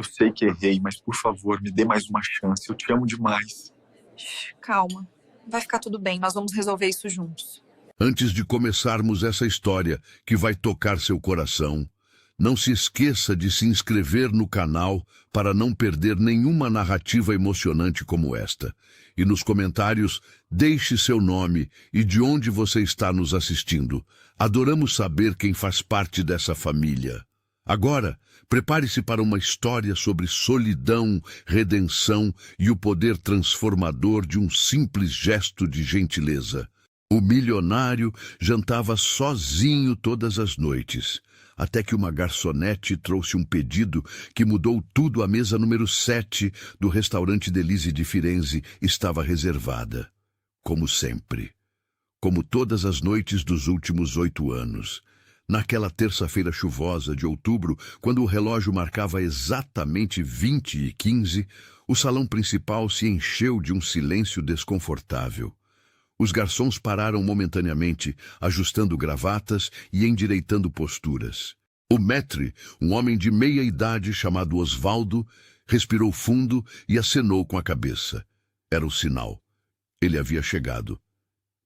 Eu sei que errei, mas por favor, me dê mais uma chance. Eu te amo demais. Calma. Vai ficar tudo bem, nós vamos resolver isso juntos. Antes de começarmos essa história que vai tocar seu coração, não se esqueça de se inscrever no canal para não perder nenhuma narrativa emocionante como esta. E nos comentários, deixe seu nome e de onde você está nos assistindo. Adoramos saber quem faz parte dessa família. Agora, prepare-se para uma história sobre solidão, redenção e o poder transformador de um simples gesto de gentileza. O milionário jantava sozinho todas as noites, até que uma garçonete trouxe um pedido que mudou tudo. A mesa número 7 do restaurante Delise de Firenze estava reservada. Como sempre. Como todas as noites dos últimos 8 anos. Naquela terça-feira chuvosa de outubro, quando o relógio marcava exatamente 20h15, o salão principal se encheu de um silêncio desconfortável. Os garçons pararam momentaneamente, ajustando gravatas e endireitando posturas. O maître, um homem de meia idade chamado Osvaldo, respirou fundo e acenou com a cabeça. Era o sinal. Ele havia chegado.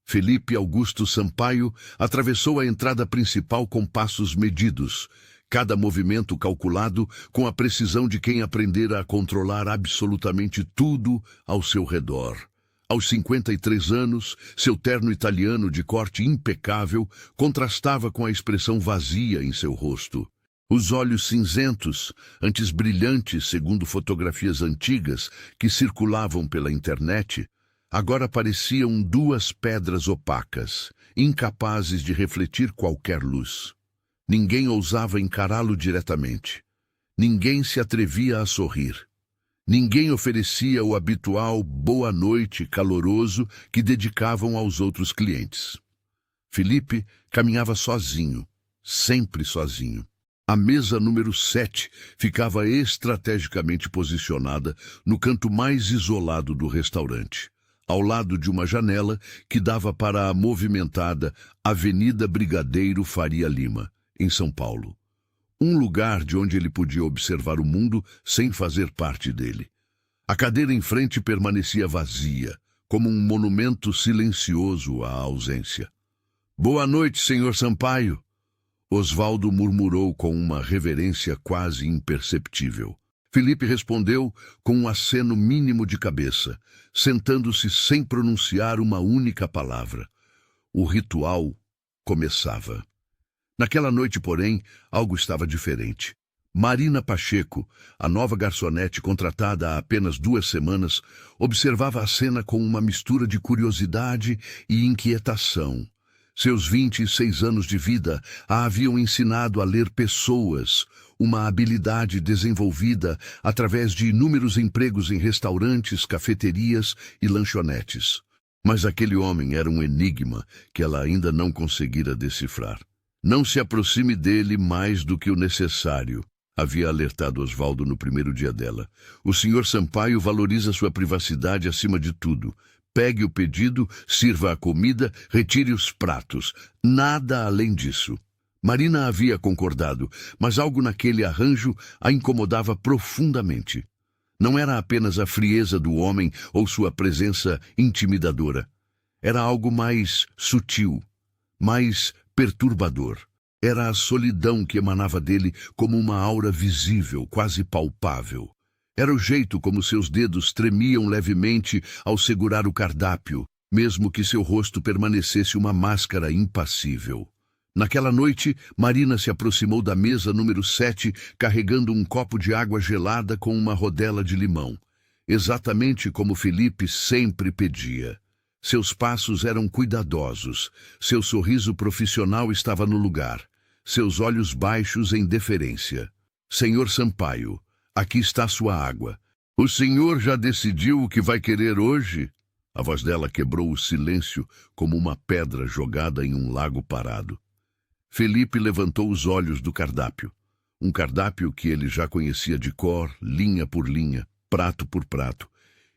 Felipe Augusto Sampaio atravessou a entrada principal com passos medidos, cada movimento calculado com a precisão de quem aprendera a controlar absolutamente tudo ao seu redor. Aos 53 anos, seu terno italiano de corte impecável contrastava com a expressão vazia em seu rosto. Os olhos cinzentos, antes brilhantes segundo fotografias antigas que circulavam pela internet, agora pareciam 2 pedras opacas, incapazes de refletir qualquer luz. Ninguém ousava encará-lo diretamente. Ninguém se atrevia a sorrir. Ninguém oferecia o habitual boa noite caloroso que dedicavam aos outros clientes. Felipe caminhava sozinho, sempre sozinho. A mesa número 7 ficava estrategicamente posicionada no canto mais isolado do restaurante, ao lado de uma janela que dava para a movimentada Avenida Brigadeiro Faria Lima, em São Paulo. Um lugar de onde ele podia observar o mundo sem fazer parte dele. A cadeira em frente permanecia vazia, como um monumento silencioso à ausência. "Boa noite, senhor Sampaio", Osvaldo murmurou com uma reverência quase imperceptível. Felipe respondeu com um aceno mínimo de cabeça, sentando-se sem pronunciar uma única palavra. O ritual começava. Naquela noite, porém, algo estava diferente. Marina Pacheco, a nova garçonete contratada há apenas 2 semanas, observava a cena com uma mistura de curiosidade e inquietação. Seus 26 anos de vida a haviam ensinado a ler pessoas, uma habilidade desenvolvida através de inúmeros empregos em restaurantes, cafeterias e lanchonetes. Mas aquele homem era um enigma que ela ainda não conseguira decifrar. "Não se aproxime dele mais do que o necessário", havia alertado Osvaldo no primeiro dia dela. "O senhor Sampaio valoriza sua privacidade acima de tudo. Pegue o pedido, sirva a comida, retire os pratos. Nada além disso." Marina havia concordado, mas algo naquele arranjo a incomodava profundamente. Não era apenas a frieza do homem ou sua presença intimidadora. Era algo mais sutil, mais perturbador. Era a solidão que emanava dele como uma aura visível, quase palpável. Era o jeito como seus dedos tremiam levemente ao segurar o cardápio, mesmo que seu rosto permanecesse uma máscara impassível. Naquela noite, Marina se aproximou da mesa número 7, carregando um copo de água gelada com uma rodela de limão, exatamente como Felipe sempre pedia. Seus passos eram cuidadosos, seu sorriso profissional estava no lugar, seus olhos baixos em deferência. "Senhor Sampaio, aqui está sua água. O senhor já decidiu o que vai querer hoje?" A voz dela quebrou o silêncio como uma pedra jogada em um lago parado. Felipe levantou os olhos do cardápio. Um cardápio que ele já conhecia de cor, linha por linha, prato por prato.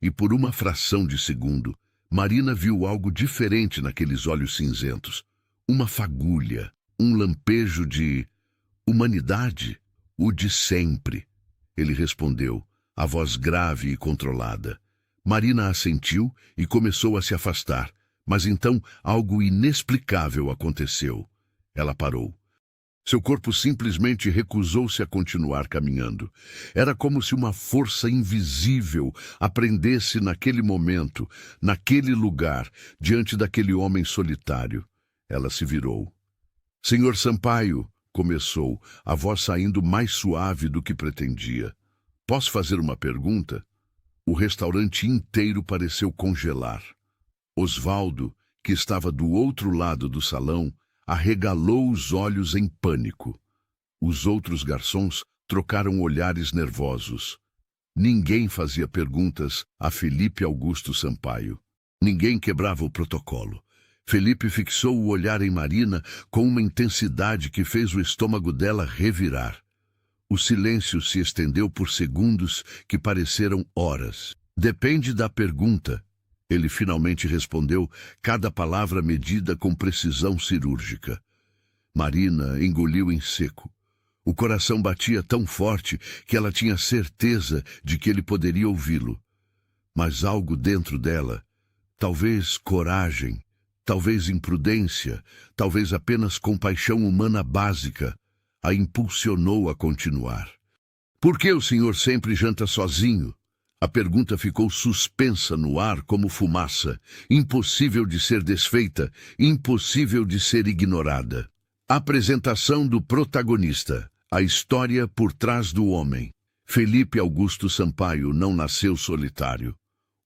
E por uma fração de segundo, Marina viu algo diferente naqueles olhos cinzentos. Uma fagulha, um lampejo de humanidade, o de sempre. ele respondeu, a voz grave e controlada. Marina assentiu e começou a se afastar, mas então algo inexplicável aconteceu. Ela parou. Seu corpo simplesmente recusou-se a continuar caminhando. Era como se uma força invisível aprendesse naquele momento, naquele lugar, diante daquele homem solitário. Ela se virou. Senhor Sampaio, começou, a voz saindo mais suave do que pretendia. Posso fazer uma pergunta? O restaurante inteiro pareceu congelar. Osvaldo, que estava do outro lado do salão, arregalou os olhos em pânico. Os outros garçons trocaram olhares nervosos. Ninguém fazia perguntas a Felipe Augusto Sampaio. Ninguém quebrava o protocolo. Felipe fixou o olhar em Marina com uma intensidade que fez o estômago dela revirar. O silêncio se estendeu por segundos que pareceram horas. Depende da pergunta. Ele finalmente respondeu, cada palavra medida com precisão cirúrgica. Marina engoliu em seco. O coração batia tão forte que ela tinha certeza de que ele poderia ouvi-lo. Mas algo dentro dela, talvez coragem, talvez imprudência, talvez apenas compaixão humana básica, a impulsionou a continuar. Por que o senhor sempre janta sozinho? A pergunta ficou suspensa no ar como fumaça, impossível de ser desfeita, impossível de ser ignorada. Apresentação do protagonista, a história por trás do homem. Felipe Augusto Sampaio não nasceu solitário.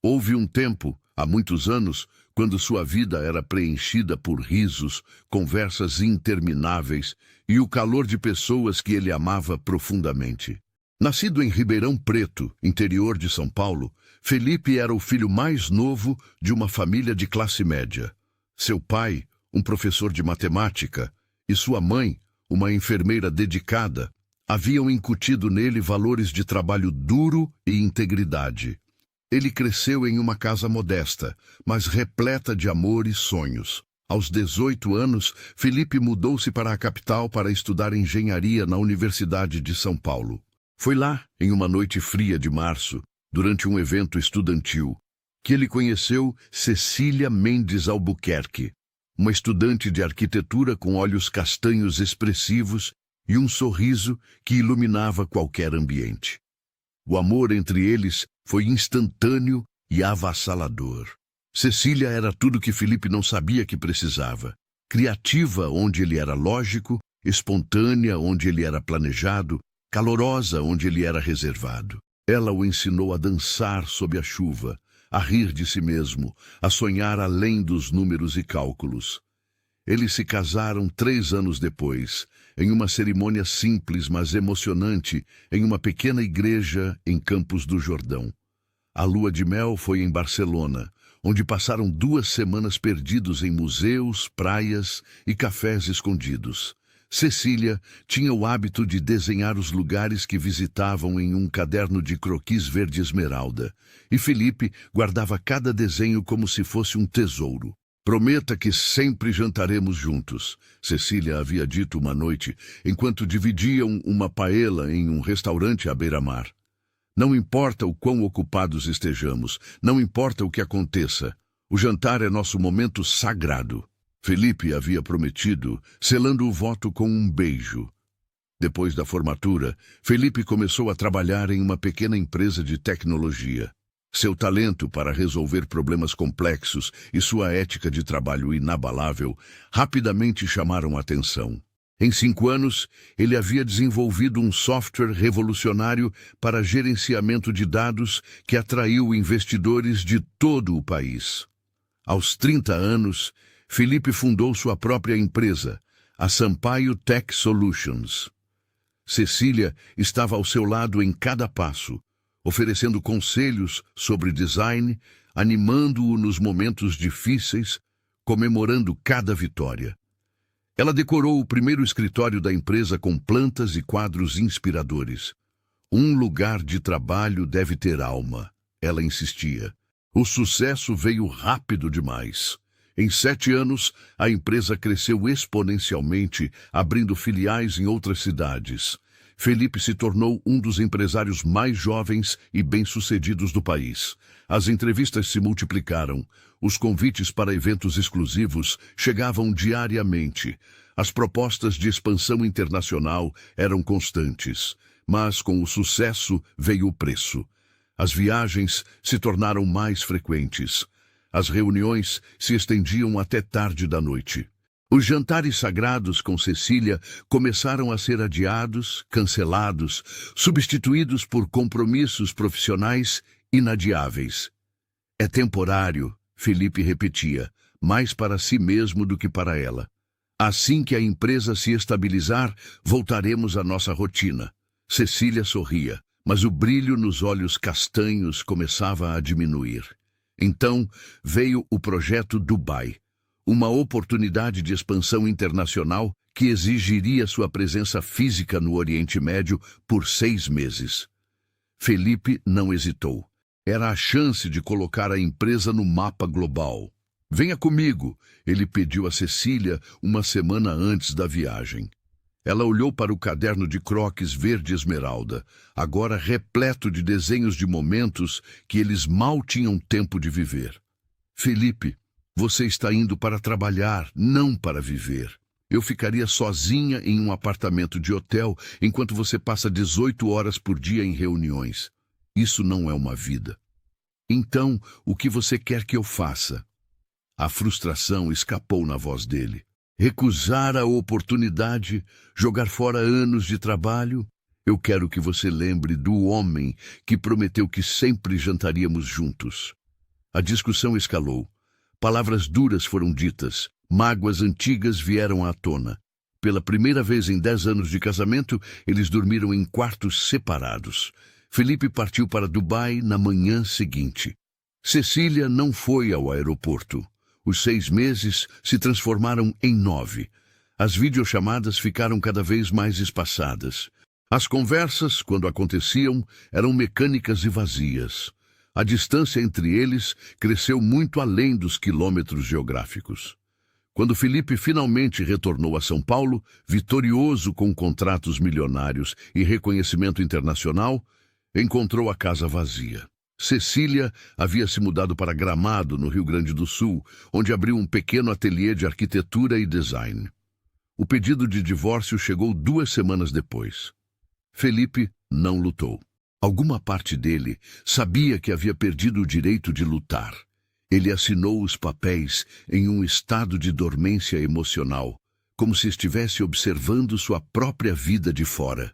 Houve um tempo, há muitos anos, quando sua vida era preenchida por risos, conversas intermináveis e o calor de pessoas que ele amava profundamente. Nascido em Ribeirão Preto, interior de São Paulo, Felipe era o filho mais novo de uma família de classe média. Seu pai, um professor de matemática, e sua mãe, uma enfermeira dedicada, haviam incutido nele valores de trabalho duro e integridade. Ele cresceu em uma casa modesta, mas repleta de amor e sonhos. Aos 18 anos, Felipe mudou-se para a capital para estudar engenharia na Universidade de São Paulo. Foi lá, em uma noite fria de março, durante um evento estudantil, que ele conheceu Cecília Mendes Albuquerque, uma estudante de arquitetura com olhos castanhos expressivos e um sorriso que iluminava qualquer ambiente. O amor entre eles foi instantâneo e avassalador. Cecília era tudo que Felipe não sabia que precisava. Criativa onde ele era lógico, espontânea onde ele era planejado, calorosa onde ele era reservado. Ela o ensinou a dançar sob a chuva, a rir de si mesmo, a sonhar além dos números e cálculos. Eles se casaram 3 anos depois, em uma cerimônia simples, mas emocionante, em uma pequena igreja em Campos do Jordão. A lua de mel foi em Barcelona, onde passaram 2 semanas perdidos em museus, praias e cafés escondidos. Cecília tinha o hábito de desenhar os lugares que visitavam em um caderno de croquis verde esmeralda, e Felipe guardava cada desenho como se fosse um tesouro. Prometa que sempre jantaremos juntos, Cecília havia dito uma noite, enquanto dividiam uma paella em um restaurante à beira-mar. Não importa o quão ocupados estejamos, não importa o que aconteça, o jantar é nosso momento sagrado. Felipe havia prometido, selando o voto com um beijo. Depois da formatura, Felipe começou a trabalhar em uma pequena empresa de tecnologia. Seu talento para resolver problemas complexos e sua ética de trabalho inabalável rapidamente chamaram a atenção. Em 5 anos, ele havia desenvolvido um software revolucionário para gerenciamento de dados que atraiu investidores de todo o país. Aos 30 anos, Felipe fundou sua própria empresa, a Sampaio Tech Solutions. Cecília estava ao seu lado em cada passo, oferecendo conselhos sobre design, animando-o nos momentos difíceis, comemorando cada vitória. Ela decorou o primeiro escritório da empresa com plantas e quadros inspiradores. Um lugar de trabalho deve ter alma, ela insistia. O sucesso veio rápido demais. Em 7 anos, a empresa cresceu exponencialmente, abrindo filiais em outras cidades. Felipe se tornou um dos empresários mais jovens e bem-sucedidos do país. As entrevistas se multiplicaram. Os convites para eventos exclusivos chegavam diariamente. As propostas de expansão internacional eram constantes. Mas com o sucesso veio o preço. As viagens se tornaram mais frequentes. As reuniões se estendiam até tarde da noite. Os jantares sagrados com Cecília começaram a ser adiados, cancelados, substituídos por compromissos profissionais inadiáveis. É temporário, Felipe repetia, mais para si mesmo do que para ela. Assim que a empresa se estabilizar, voltaremos à nossa rotina. Cecília sorria, mas o brilho nos olhos castanhos começava a diminuir. Então veio o projeto Dubai. Uma oportunidade de expansão internacional que exigiria sua presença física no Oriente Médio por 6 meses. Felipe não hesitou. Era a chance de colocar a empresa no mapa global. Venha comigo, ele pediu a Cecília uma semana antes da viagem. Ela olhou para o caderno de croquis verde esmeralda, agora repleto de desenhos de momentos que eles mal tinham tempo de viver. Felipe, você está indo para trabalhar, não para viver. Eu ficaria sozinha em um apartamento de hotel enquanto você passa 18 horas por dia em reuniões. Isso não é uma vida. Então, o que você quer que eu faça? A frustração escapou na voz dele. Recusar a oportunidade, jogar fora anos de trabalho? Eu quero que você lembre do homem que prometeu que sempre jantaríamos juntos. A discussão escalou. Palavras duras foram ditas, mágoas antigas vieram à tona. Pela primeira vez em 10 anos de casamento, eles dormiram em quartos separados. Felipe partiu para Dubai na manhã seguinte. Cecília não foi ao aeroporto. Os 6 meses se transformaram em 9. As videochamadas ficaram cada vez mais espaçadas. As conversas, quando aconteciam, eram mecânicas e vazias. A distância entre eles cresceu muito além dos quilômetros geográficos. Quando Felipe finalmente retornou a São Paulo, vitorioso com contratos milionários e reconhecimento internacional, encontrou a casa vazia. Cecília havia se mudado para Gramado, no Rio Grande do Sul, onde abriu um pequeno ateliê de arquitetura e design. O pedido de divórcio chegou 2 semanas depois. Felipe não lutou. Alguma parte dele sabia que havia perdido o direito de lutar. Ele assinou os papéis em um estado de dormência emocional, como se estivesse observando sua própria vida de fora.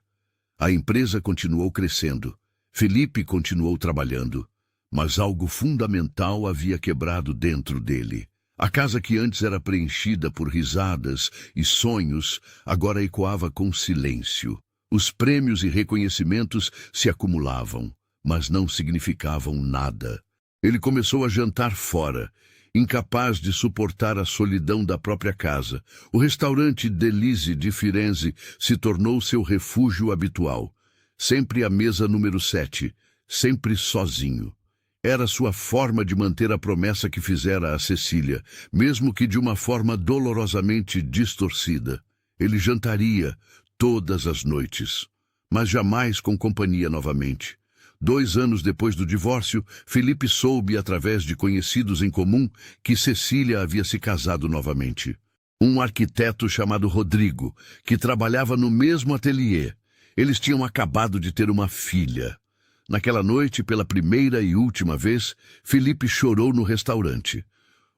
A empresa continuou crescendo. Felipe continuou trabalhando, mas algo fundamental havia quebrado dentro dele. A casa que antes era preenchida por risadas e sonhos, agora ecoava com silêncio. Os prêmios e reconhecimentos se acumulavam, mas não significavam nada. Ele começou a jantar fora, incapaz de suportar a solidão da própria casa. O restaurante Delise de Firenze se tornou seu refúgio habitual. Sempre à mesa número 7, sempre sozinho. Era sua forma de manter a promessa que fizera a Cecília, mesmo que de uma forma dolorosamente distorcida. Ele jantaria todas as noites, mas jamais com companhia novamente. 2 anos depois do divórcio, Felipe soube, através de conhecidos em comum, que Cecília havia se casado novamente. Um arquiteto chamado Rodrigo, que trabalhava no mesmo ateliê. Eles tinham acabado de ter uma filha. Naquela noite, pela primeira e última vez, Felipe chorou no restaurante.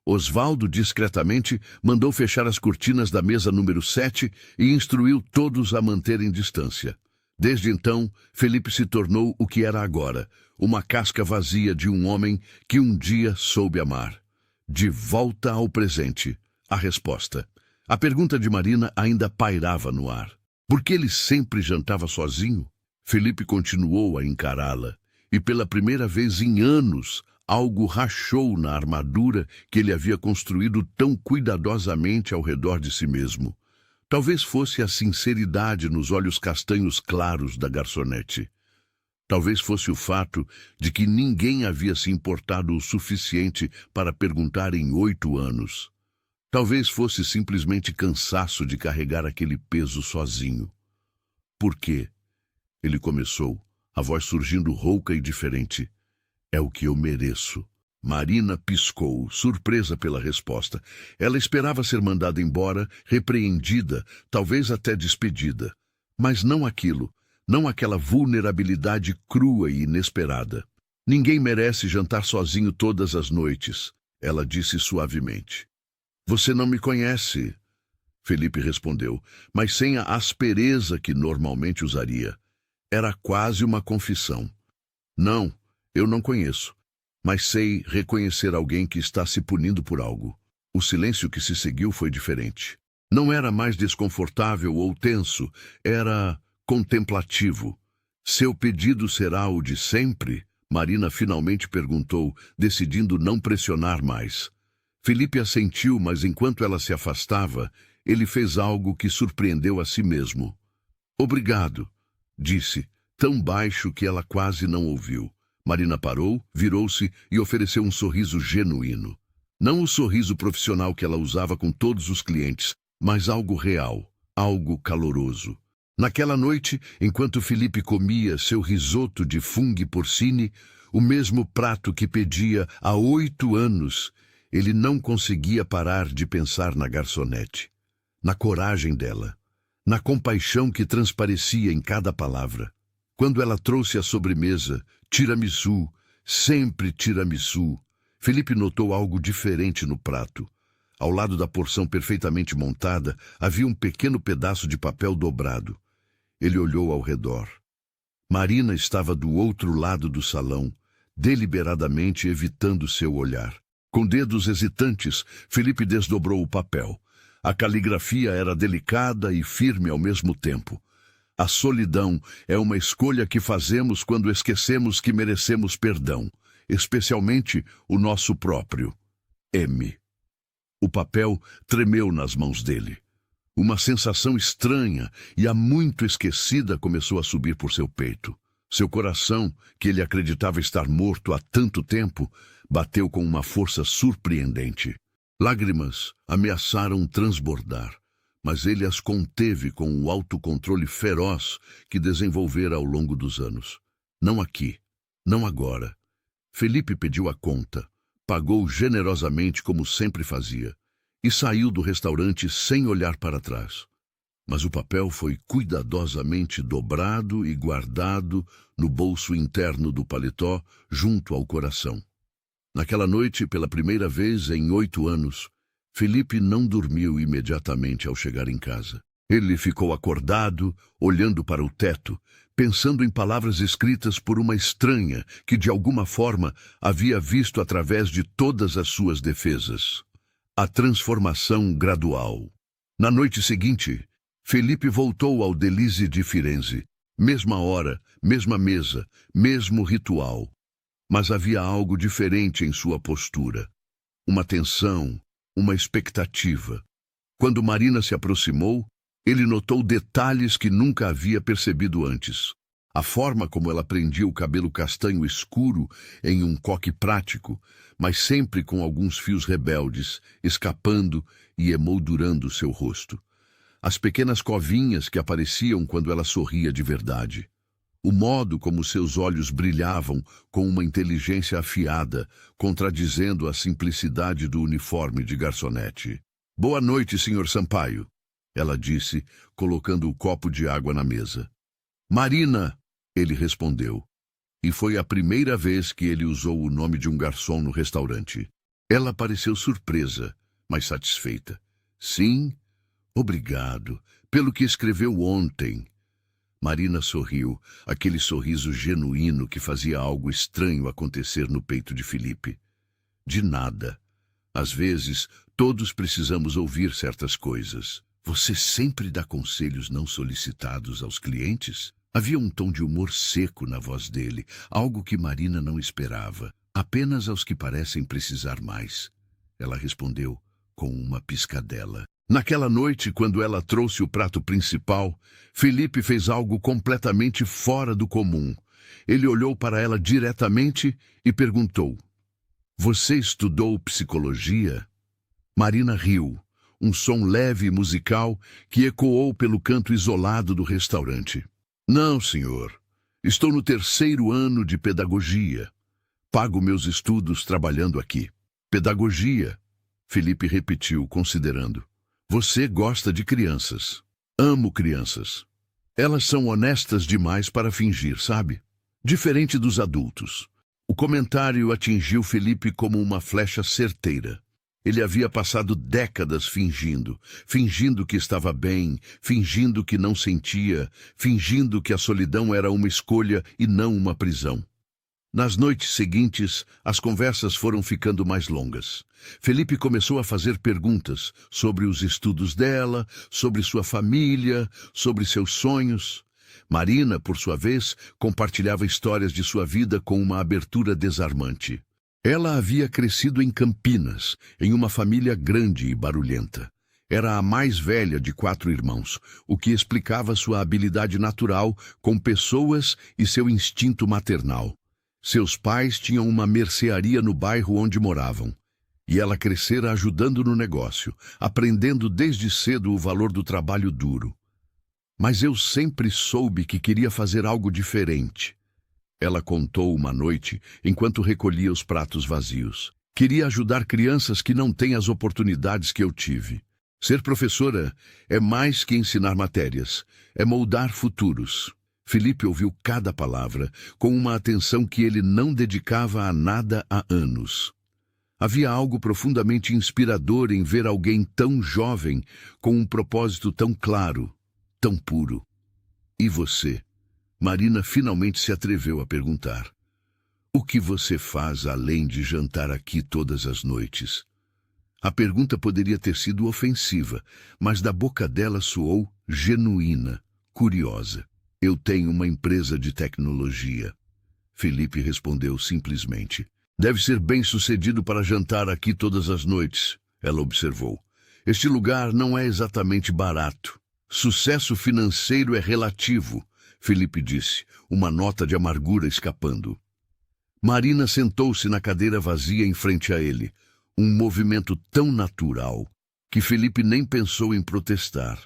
Osvaldo, discretamente, mandou fechar as cortinas da mesa número 7 e instruiu todos a manterem distância. Desde então, Felipe se tornou o que era agora, uma casca vazia de um homem que um dia soube amar. De volta ao presente, a resposta. A pergunta de Marina ainda pairava no ar. Por que ele sempre jantava sozinho? Felipe continuou a encará-la, e pela primeira vez em anos, algo rachou na armadura que ele havia construído tão cuidadosamente ao redor de si mesmo. Talvez fosse a sinceridade nos olhos castanhos claros da garçonete. Talvez fosse o fato de que ninguém havia se importado o suficiente para perguntar em 8 anos. Talvez fosse simplesmente cansaço de carregar aquele peso sozinho. Por quê? Ele começou, a voz surgindo rouca e diferente. É o que eu mereço. Marina piscou, surpresa pela resposta. Ela esperava ser mandada embora, repreendida, talvez até despedida. Mas não aquilo, não aquela vulnerabilidade crua e inesperada. Ninguém merece jantar sozinho todas as noites, ela disse suavemente. Você não me conhece, Felipe respondeu, mas sem a aspereza que normalmente usaria. Era quase uma confissão. Não, eu não conheço, mas sei reconhecer alguém que está se punindo por algo. O silêncio que se seguiu foi diferente. Não era mais desconfortável ou tenso, era contemplativo. Seu pedido será o de sempre? Marina finalmente perguntou, decidindo não pressionar mais. Felipe assentiu, mas enquanto ela se afastava, ele fez algo que surpreendeu a si mesmo. Obrigado, disse, tão baixo que ela quase não ouviu. Marina parou, virou-se e ofereceu um sorriso genuíno. Não o sorriso profissional que ela usava com todos os clientes, mas algo real, algo caloroso. Naquela noite, enquanto Felipe comia seu risoto de fungo porcini, o mesmo prato que pedia há 8 anos, ele não conseguia parar de pensar na garçonete, na coragem dela, na compaixão que transparecia em cada palavra. Quando ela trouxe a sobremesa, tiramisu, sempre tiramisu, Felipe notou algo diferente no prato. Ao lado da porção perfeitamente montada, havia um pequeno pedaço de papel dobrado. Ele olhou ao redor. Marina estava do outro lado do salão, deliberadamente evitando seu olhar. Com dedos hesitantes, Felipe desdobrou o papel. A caligrafia era delicada e firme ao mesmo tempo. A solidão é uma escolha que fazemos quando esquecemos que merecemos perdão, especialmente o nosso próprio. M. O papel tremeu nas mãos dele. Uma sensação estranha e há muito esquecida começou a subir por seu peito. Seu coração, que ele acreditava estar morto há tanto tempo, bateu com uma força surpreendente. Lágrimas ameaçaram transbordar, mas ele as conteve com o autocontrole feroz que desenvolvera ao longo dos anos. Não aqui, não agora. Felipe pediu a conta, pagou generosamente como sempre fazia, e saiu do restaurante sem olhar para trás. Mas o papel foi cuidadosamente dobrado e guardado no bolso interno do paletó, junto ao coração. Naquela noite, pela primeira vez em 8 anos, Felipe não dormiu imediatamente ao chegar em casa. Ele ficou acordado, olhando para o teto, pensando em palavras escritas por uma estranha que, de alguma forma, havia visto através de todas as suas defesas. A transformação gradual. Na noite seguinte, Felipe voltou ao Delícia de Firenze. Mesma hora, mesma mesa, mesmo ritual. Mas havia algo diferente em sua postura. Uma tensão, uma expectativa. Quando Marina se aproximou, ele notou detalhes que nunca havia percebido antes. A forma como ela prendia o cabelo castanho escuro em um coque prático, mas sempre com alguns fios rebeldes, escapando e emoldurando seu rosto. As pequenas covinhas que apareciam quando ela sorria de verdade. O modo como seus olhos brilhavam com uma inteligência afiada, contradizendo a simplicidade do uniforme de garçonete. Boa noite, Sr. Sampaio, ela disse, colocando o copo de água na mesa. Marina, ele respondeu. E foi a primeira vez que ele usou o nome de um garçom no restaurante. Ela pareceu surpresa, mas satisfeita. Sim, obrigado, pelo que escreveu ontem. Marina sorriu, aquele sorriso genuíno que fazia algo estranho acontecer no peito de Felipe. De nada. Às vezes, todos precisamos ouvir certas coisas. Você sempre dá conselhos não solicitados aos clientes? Havia um tom de humor seco na voz dele, algo que Marina não esperava. Apenas aos que parecem precisar mais. Ela respondeu com uma piscadela. Naquela noite, quando ela trouxe o prato principal, Felipe fez algo completamente fora do comum. Ele olhou para ela diretamente e perguntou: Você estudou psicologia? Marina riu, um som leve e musical que ecoou pelo canto isolado do restaurante. Não, senhor. Estou no 3º ano de pedagogia. Pago meus estudos trabalhando aqui. Pedagogia, Felipe repetiu, considerando. Você gosta de crianças. Amo crianças. Elas são honestas demais para fingir, sabe? Diferente dos adultos. O comentário atingiu Felipe como uma flecha certeira. Ele havia passado décadas fingindo que estava bem, fingindo que não sentia, fingindo que a solidão era uma escolha e não uma prisão. Nas noites seguintes, as conversas foram ficando mais longas. Felipe começou a fazer perguntas sobre os estudos dela, sobre sua família, sobre seus sonhos. Marina, por sua vez, compartilhava histórias de sua vida com uma abertura desarmante. Ela havia crescido em Campinas, em uma família grande e barulhenta. Era a mais velha de 4 irmãos, o que explicava sua habilidade natural com pessoas e seu instinto maternal. Seus pais tinham uma mercearia no bairro onde moravam, e ela crescera ajudando no negócio, aprendendo desde cedo o valor do trabalho duro. Mas eu sempre soube que queria fazer algo diferente. Ela contou uma noite, enquanto recolhia os pratos vazios. Queria ajudar crianças que não têm as oportunidades que eu tive. Ser professora é mais que ensinar matérias, é moldar futuros. Felipe ouviu cada palavra, com uma atenção que ele não dedicava a nada há anos. Havia algo profundamente inspirador em ver alguém tão jovem, com um propósito tão claro, tão puro. E você? Marina finalmente se atreveu a perguntar. O que você faz além de jantar aqui todas as noites? A pergunta poderia ter sido ofensiva, mas da boca dela soou genuína, curiosa. Eu tenho uma empresa de tecnologia. Felipe respondeu simplesmente. Deve ser bem-sucedido para jantar aqui todas as noites, ela observou. Este lugar não é exatamente barato. Sucesso financeiro é relativo, Felipe disse, uma nota de amargura escapando. Marina sentou-se na cadeira vazia em frente a ele, um movimento tão natural que Felipe nem pensou em protestar.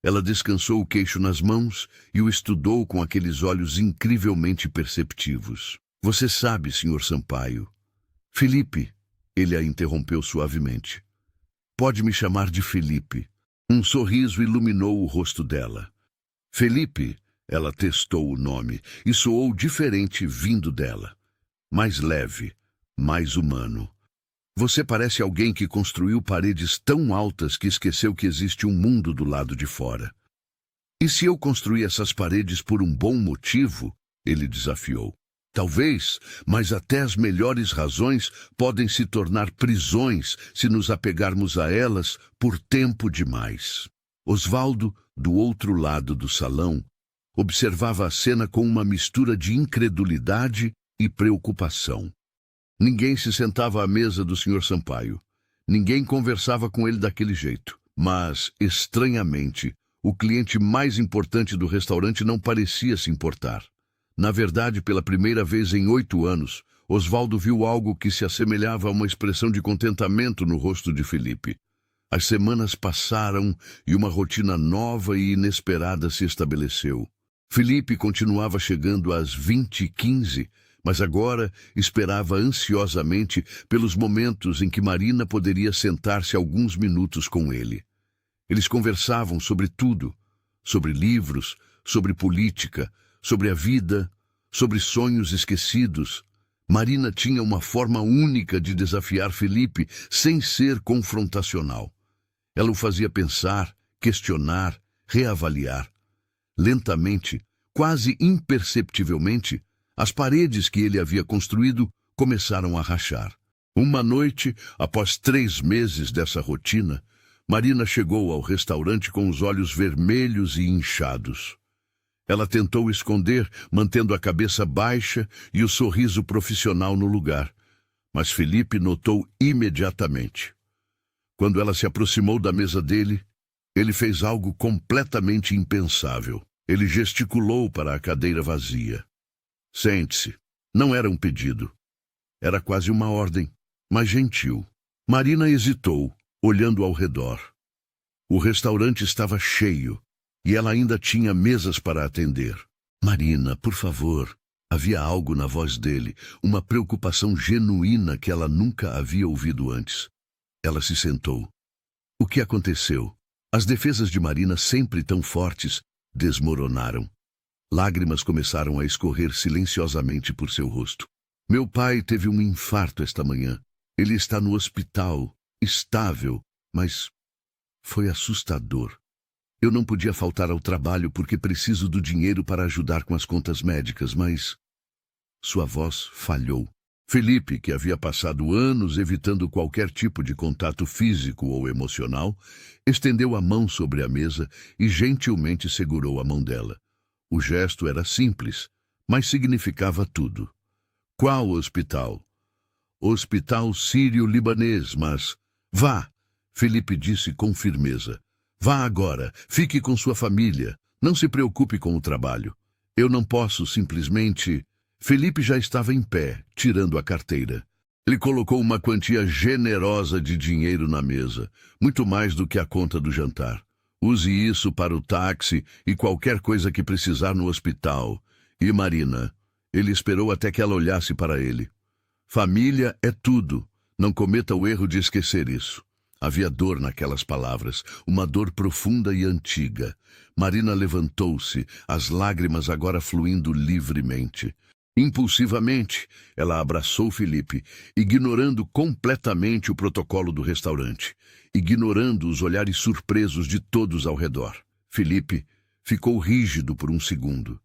Ela descansou o queixo nas mãos e o estudou com aqueles olhos incrivelmente perceptivos. Você sabe, Sr. Sampaio. Felipe, ele a interrompeu suavemente. Pode me chamar de Felipe. Um sorriso iluminou o rosto dela. Felipe, ela testou o nome e soou diferente vindo dela. Mais leve, mais humano. Você parece alguém que construiu paredes tão altas que esqueceu que existe um mundo do lado de fora. E se eu construir essas paredes por um bom motivo? Ele desafiou. Talvez, mas até as melhores razões podem se tornar prisões se nos apegarmos a elas por tempo demais. Osvaldo, do outro lado do salão, observava a cena com uma mistura de incredulidade e preocupação. Ninguém se sentava à mesa do Sr. Sampaio. Ninguém conversava com ele daquele jeito. Mas, estranhamente, o cliente mais importante do restaurante não parecia se importar. Na verdade, pela primeira vez em 8 anos, Osvaldo viu algo que se assemelhava a uma expressão de contentamento no rosto de Felipe. As semanas passaram e uma rotina nova e inesperada se estabeleceu. Felipe continuava chegando às 20h15, mas agora esperava ansiosamente pelos momentos em que Marina poderia sentar-se alguns minutos com ele. Eles conversavam sobre tudo, sobre livros, sobre política, sobre a vida, sobre sonhos esquecidos. Marina tinha uma forma única de desafiar Felipe sem ser confrontacional. Ela o fazia pensar, questionar, reavaliar. Lentamente, quase imperceptivelmente, as paredes que ele havia construído começaram a rachar. Uma noite, após 3 meses dessa rotina, Marina chegou ao restaurante com os olhos vermelhos e inchados. Ela tentou esconder, mantendo a cabeça baixa e o sorriso profissional no lugar, mas Felipe notou imediatamente. Quando ela se aproximou da mesa dele, ele fez algo completamente impensável. Ele gesticulou para a cadeira vazia. Sente-se. Não era um pedido. Era quase uma ordem, mas gentil. Marina hesitou, olhando ao redor. O restaurante estava cheio, e ela ainda tinha mesas para atender. Marina, por favor. Havia algo na voz dele, uma preocupação genuína que ela nunca havia ouvido antes. Ela se sentou. O que aconteceu? As defesas de Marina, sempre tão fortes, desmoronaram. Lágrimas começaram a escorrer silenciosamente por seu rosto. Meu pai teve um infarto esta manhã. Ele está no hospital, estável, mas foi assustador. Eu não podia faltar ao trabalho porque preciso do dinheiro para ajudar com as contas médicas, mas... Sua voz falhou. Felipe, que havia passado anos evitando qualquer tipo de contato físico ou emocional, estendeu a mão sobre a mesa e gentilmente segurou a mão dela. O gesto era simples, mas significava tudo. Qual hospital? Hospital Sírio-Libanês, mas... Vá, Felipe disse com firmeza. Vá agora, fique com sua família. Não se preocupe com o trabalho. Eu não posso simplesmente... Felipe já estava em pé, tirando a carteira. Ele colocou uma quantia generosa de dinheiro na mesa, muito mais do que a conta do jantar. Use isso para o táxi e qualquer coisa que precisar no hospital. E Marina, ele esperou até que ela olhasse para ele. Família é tudo. Não cometa o erro de esquecer isso. Havia dor naquelas palavras, uma dor profunda e antiga. Marina levantou-se, as lágrimas agora fluindo livremente. Impulsivamente, ela abraçou Felipe, ignorando completamente o protocolo do restaurante, ignorando os olhares surpresos de todos ao redor. Felipe ficou rígido por um segundo.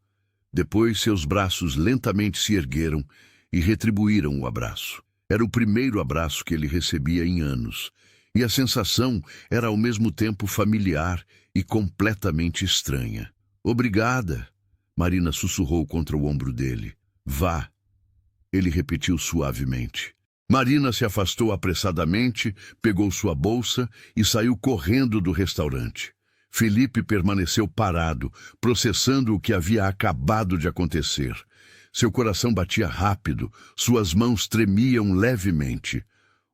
Depois seus braços lentamente se ergueram e retribuíram o abraço. Era o primeiro abraço que ele recebia em anos, e a sensação era ao mesmo tempo familiar e completamente estranha. Obrigada, Marina sussurrou contra o ombro dele. Vá, ele repetiu suavemente. Marina se afastou apressadamente, pegou sua bolsa e saiu correndo do restaurante. Felipe permaneceu parado, processando o que havia acabado de acontecer. Seu coração batia rápido, suas mãos tremiam levemente.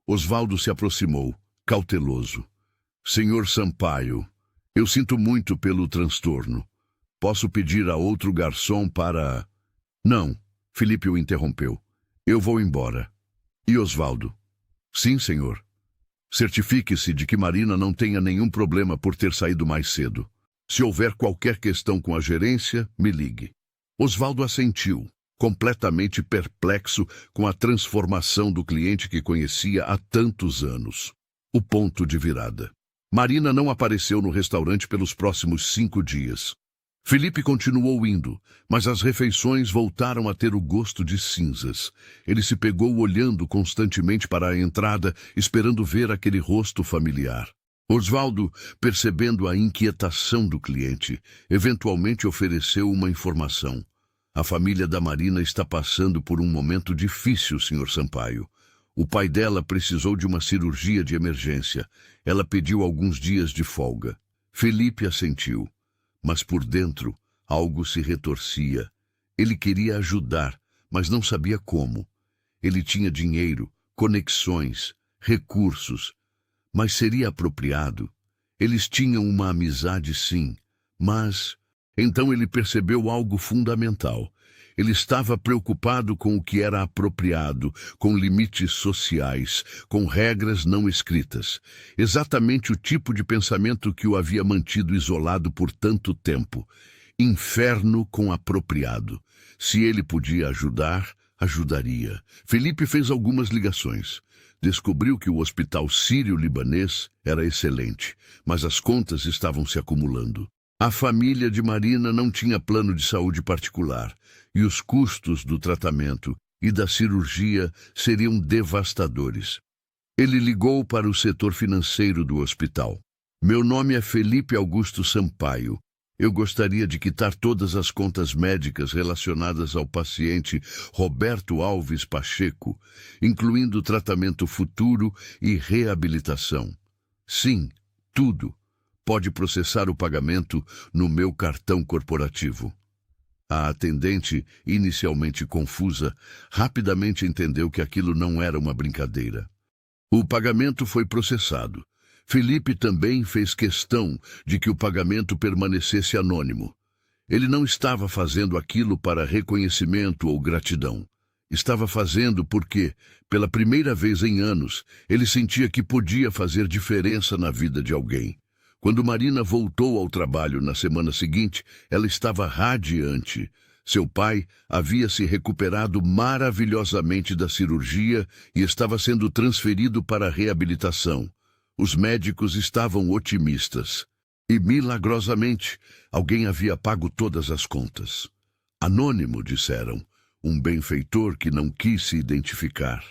Osvaldo se aproximou, cauteloso. Senhor Sampaio, eu sinto muito pelo transtorno. Posso pedir a outro garçom para... Não. Felipe o interrompeu. Eu vou embora. E Osvaldo? Sim, senhor. Certifique-se de que Marina não tenha nenhum problema por ter saído mais cedo. Se houver qualquer questão com a gerência, me ligue. Osvaldo assentiu, completamente perplexo com a transformação do cliente que conhecia há tantos anos. O ponto de virada. Marina não apareceu no restaurante pelos próximos 5 dias. Felipe continuou indo, mas as refeições voltaram a ter o gosto de cinzas. Ele se pegou olhando constantemente para a entrada, esperando ver aquele rosto familiar. Osvaldo, percebendo a inquietação do cliente, eventualmente ofereceu uma informação. A família da Marina está passando por um momento difícil, Sr. Sampaio. O pai dela precisou de uma cirurgia de emergência. Ela pediu alguns dias de folga. Felipe assentiu. Mas por dentro, algo se retorcia. Ele queria ajudar, mas não sabia como. Ele tinha dinheiro, conexões, recursos. Mas seria apropriado? Eles tinham uma amizade, sim. Mas... Então ele percebeu algo fundamental. Ele estava preocupado com o que era apropriado, com limites sociais, com regras não escritas. Exatamente o tipo de pensamento que o havia mantido isolado por tanto tempo. Inferno com apropriado. Se ele podia ajudar, ajudaria. Felipe fez algumas ligações. Descobriu que o hospital sírio-libanês era excelente, mas as contas estavam se acumulando. A família de Marina não tinha plano de saúde particular, e os custos do tratamento e da cirurgia seriam devastadores. Ele ligou para o setor financeiro do hospital. Meu nome é Felipe Augusto Sampaio. Eu gostaria de quitar todas as contas médicas relacionadas ao paciente Roberto Alves Pacheco, incluindo tratamento futuro e reabilitação. Sim, tudo. Pode processar o pagamento no meu cartão corporativo. A atendente, inicialmente confusa, rapidamente entendeu que aquilo não era uma brincadeira. O pagamento foi processado. Felipe também fez questão de que o pagamento permanecesse anônimo. Ele não estava fazendo aquilo para reconhecimento ou gratidão. Estava fazendo porque, pela primeira vez em anos, ele sentia que podia fazer diferença na vida de alguém. Quando Marina voltou ao trabalho na semana seguinte, ela estava radiante. Seu pai havia se recuperado maravilhosamente da cirurgia e estava sendo transferido para a reabilitação. Os médicos estavam otimistas. E, milagrosamente, alguém havia pago todas as contas. Anônimo, disseram, um benfeitor que não quis se identificar.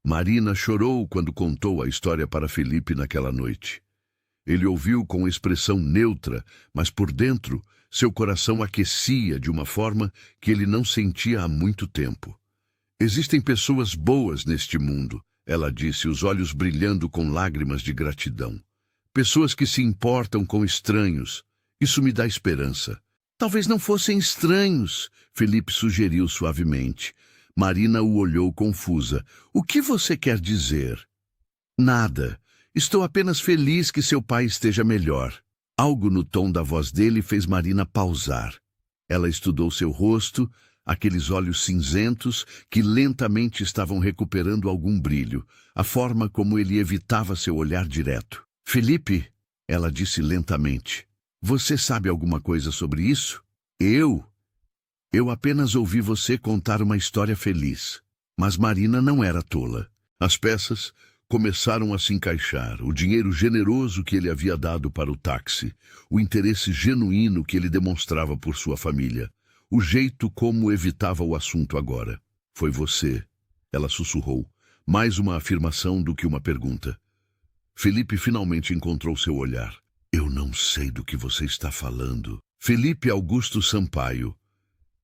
Marina chorou quando contou a história para Felipe naquela noite. Ele ouviu com expressão neutra, mas por dentro, seu coração aquecia de uma forma que ele não sentia há muito tempo. Existem pessoas boas neste mundo, ela disse, os olhos brilhando com lágrimas de gratidão. Pessoas que se importam com estranhos. Isso me dá esperança. Talvez não fossem estranhos, Felipe sugeriu suavemente. Marina o olhou confusa. O que você quer dizer? Nada. Estou apenas feliz que seu pai esteja melhor. Algo no tom da voz dele fez Marina pausar. Ela estudou seu rosto, aqueles olhos cinzentos que lentamente estavam recuperando algum brilho, a forma como ele evitava seu olhar direto. Felipe, ela disse lentamente, você sabe alguma coisa sobre isso? Eu apenas ouvi você contar uma história feliz. Mas Marina não era tola. As peças começaram a se encaixar, o dinheiro generoso que ele havia dado para o táxi, o interesse genuíno que ele demonstrava por sua família, o jeito como evitava o assunto agora. Foi você, ela sussurrou, mais uma afirmação do que uma pergunta. Felipe finalmente encontrou seu olhar. Eu não sei do que você está falando. Felipe Augusto Sampaio,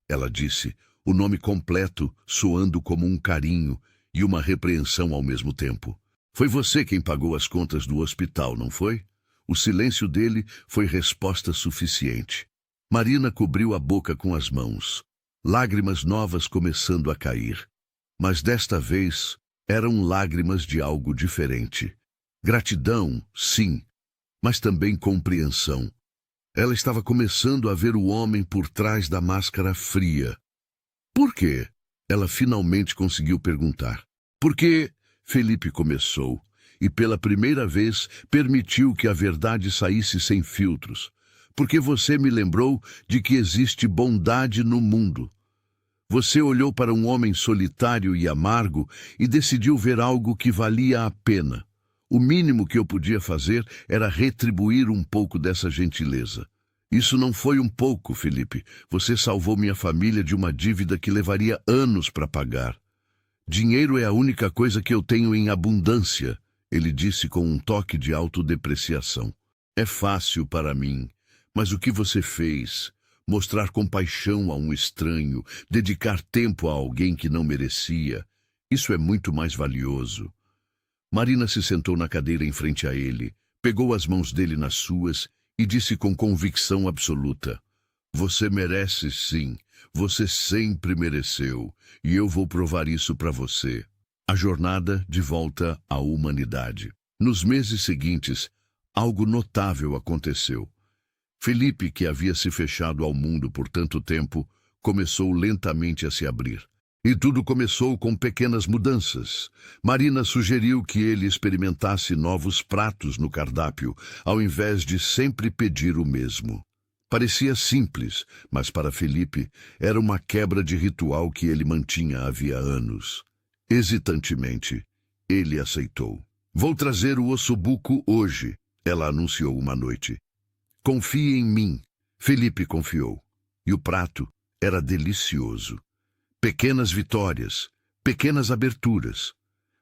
ela disse, o nome completo soando como um carinho e uma repreensão ao mesmo tempo. Foi você quem pagou as contas do hospital, não foi? O silêncio dele foi resposta suficiente. Marina cobriu a boca com as mãos, lágrimas novas começando a cair. Mas desta vez eram lágrimas de algo diferente. Gratidão, sim, mas também compreensão. Ela estava começando a ver o homem por trás da máscara fria. Por quê? Ela finalmente conseguiu perguntar. Porque Felipe começou, e pela primeira vez permitiu que a verdade saísse sem filtros. Porque você me lembrou de que existe bondade no mundo. Você olhou para um homem solitário e amargo e decidiu ver algo que valia a pena. O mínimo que eu podia fazer era retribuir um pouco dessa gentileza. Isso não foi um pouco, Felipe. Você salvou minha família de uma dívida que levaria anos para pagar. Dinheiro é a única coisa que eu tenho em abundância, ele disse com um toque de autodepreciação. É fácil para mim, mas o que você fez? Mostrar compaixão a um estranho, dedicar tempo a alguém que não merecia, isso é muito mais valioso. Marina se sentou na cadeira em frente a ele, pegou as mãos dele nas suas e disse com convicção absoluta, você merece sim, você sempre mereceu, e eu vou provar isso para você. A jornada de volta à humanidade. Nos meses seguintes, algo notável aconteceu. Felipe, que havia se fechado ao mundo por tanto tempo, começou lentamente a se abrir. E tudo começou com pequenas mudanças. Marina sugeriu que ele experimentasse novos pratos no cardápio, ao invés de sempre pedir o mesmo. Parecia simples, mas para Felipe era uma quebra de ritual que ele mantinha havia anos. Hesitantemente, ele aceitou. Vou trazer o ossobuco hoje, ela anunciou uma noite. Confie em mim. Felipe confiou. E o prato era delicioso. Pequenas vitórias, pequenas aberturas.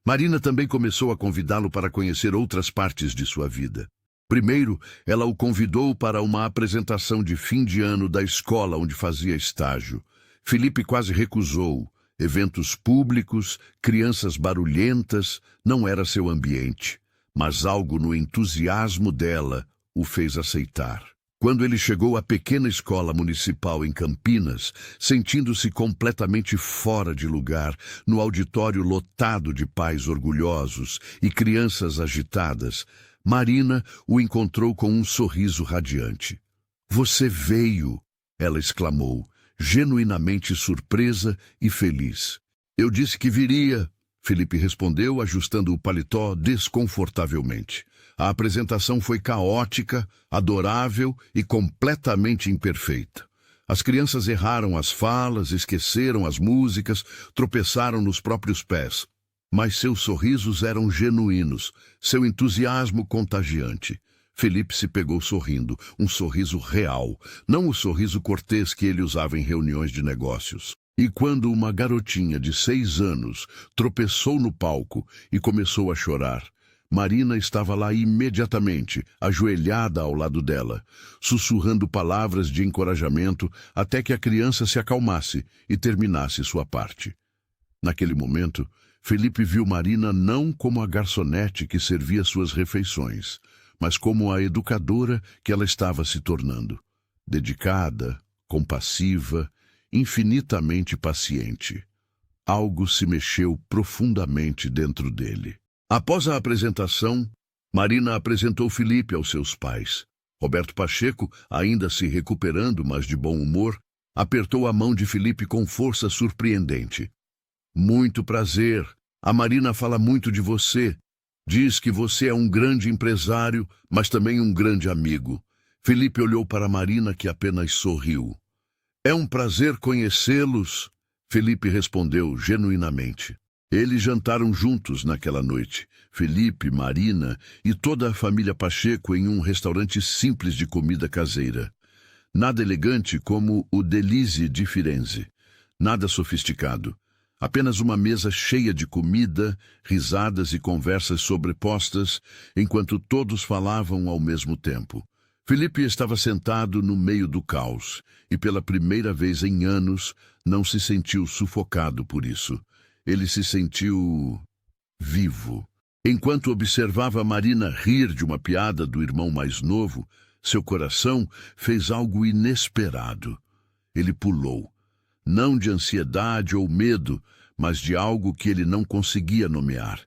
Marina também começou a convidá-lo para conhecer outras partes de sua vida. Primeiro, ela o convidou para uma apresentação de fim de ano da escola onde fazia estágio. Felipe quase recusou. Eventos públicos, crianças barulhentas, não era seu ambiente. Mas algo no entusiasmo dela o fez aceitar. Quando ele chegou à pequena escola municipal em Campinas, sentindo-se completamente fora de lugar, no auditório lotado de pais orgulhosos e crianças agitadas, Marina o encontrou com um sorriso radiante. Você veio, Ela exclamou, genuinamente surpresa e feliz. Eu disse que viria, Felipe respondeu, ajustando o paletó desconfortavelmente. A apresentação foi caótica, adorável e completamente imperfeita. As crianças erraram as falas, esqueceram as músicas, tropeçaram nos próprios pés. Mas seus sorrisos eram genuínos, seu entusiasmo contagiante. Felipe se pegou sorrindo, um sorriso real, não o sorriso cortês que ele usava em reuniões de negócios. E quando uma garotinha de 6 anos tropeçou no palco e começou a chorar, Marina estava lá imediatamente, ajoelhada ao lado dela, sussurrando palavras de encorajamento até que a criança se acalmasse e terminasse sua parte. Naquele momento, Felipe viu Marina não como a garçonete que servia suas refeições, mas como a educadora que ela estava se tornando. Dedicada, compassiva, infinitamente paciente. Algo se mexeu profundamente dentro dele. Após a apresentação, Marina apresentou Felipe aos seus pais. Roberto Pacheco, ainda se recuperando, mas de bom humor, apertou a mão de Felipe com força surpreendente. Muito prazer. A Marina fala muito de você. Diz que você é um grande empresário, mas também um grande amigo. Felipe olhou para Marina, que apenas sorriu. É um prazer conhecê-los, Felipe respondeu genuinamente. Eles jantaram juntos naquela noite, Felipe, Marina e toda a família Pacheco em um restaurante simples de comida caseira. Nada elegante como o Delize de Firenze. Nada sofisticado. Apenas uma mesa cheia de comida, risadas e conversas sobrepostas, enquanto todos falavam ao mesmo tempo. Felipe estava sentado no meio do caos, e pela primeira vez em anos não se sentiu sufocado por isso. Ele se sentiu vivo. Enquanto observava Marina rir de uma piada do irmão mais novo, seu coração fez algo inesperado. Ele pulou. Não de ansiedade ou medo, mas de algo que ele não conseguia nomear.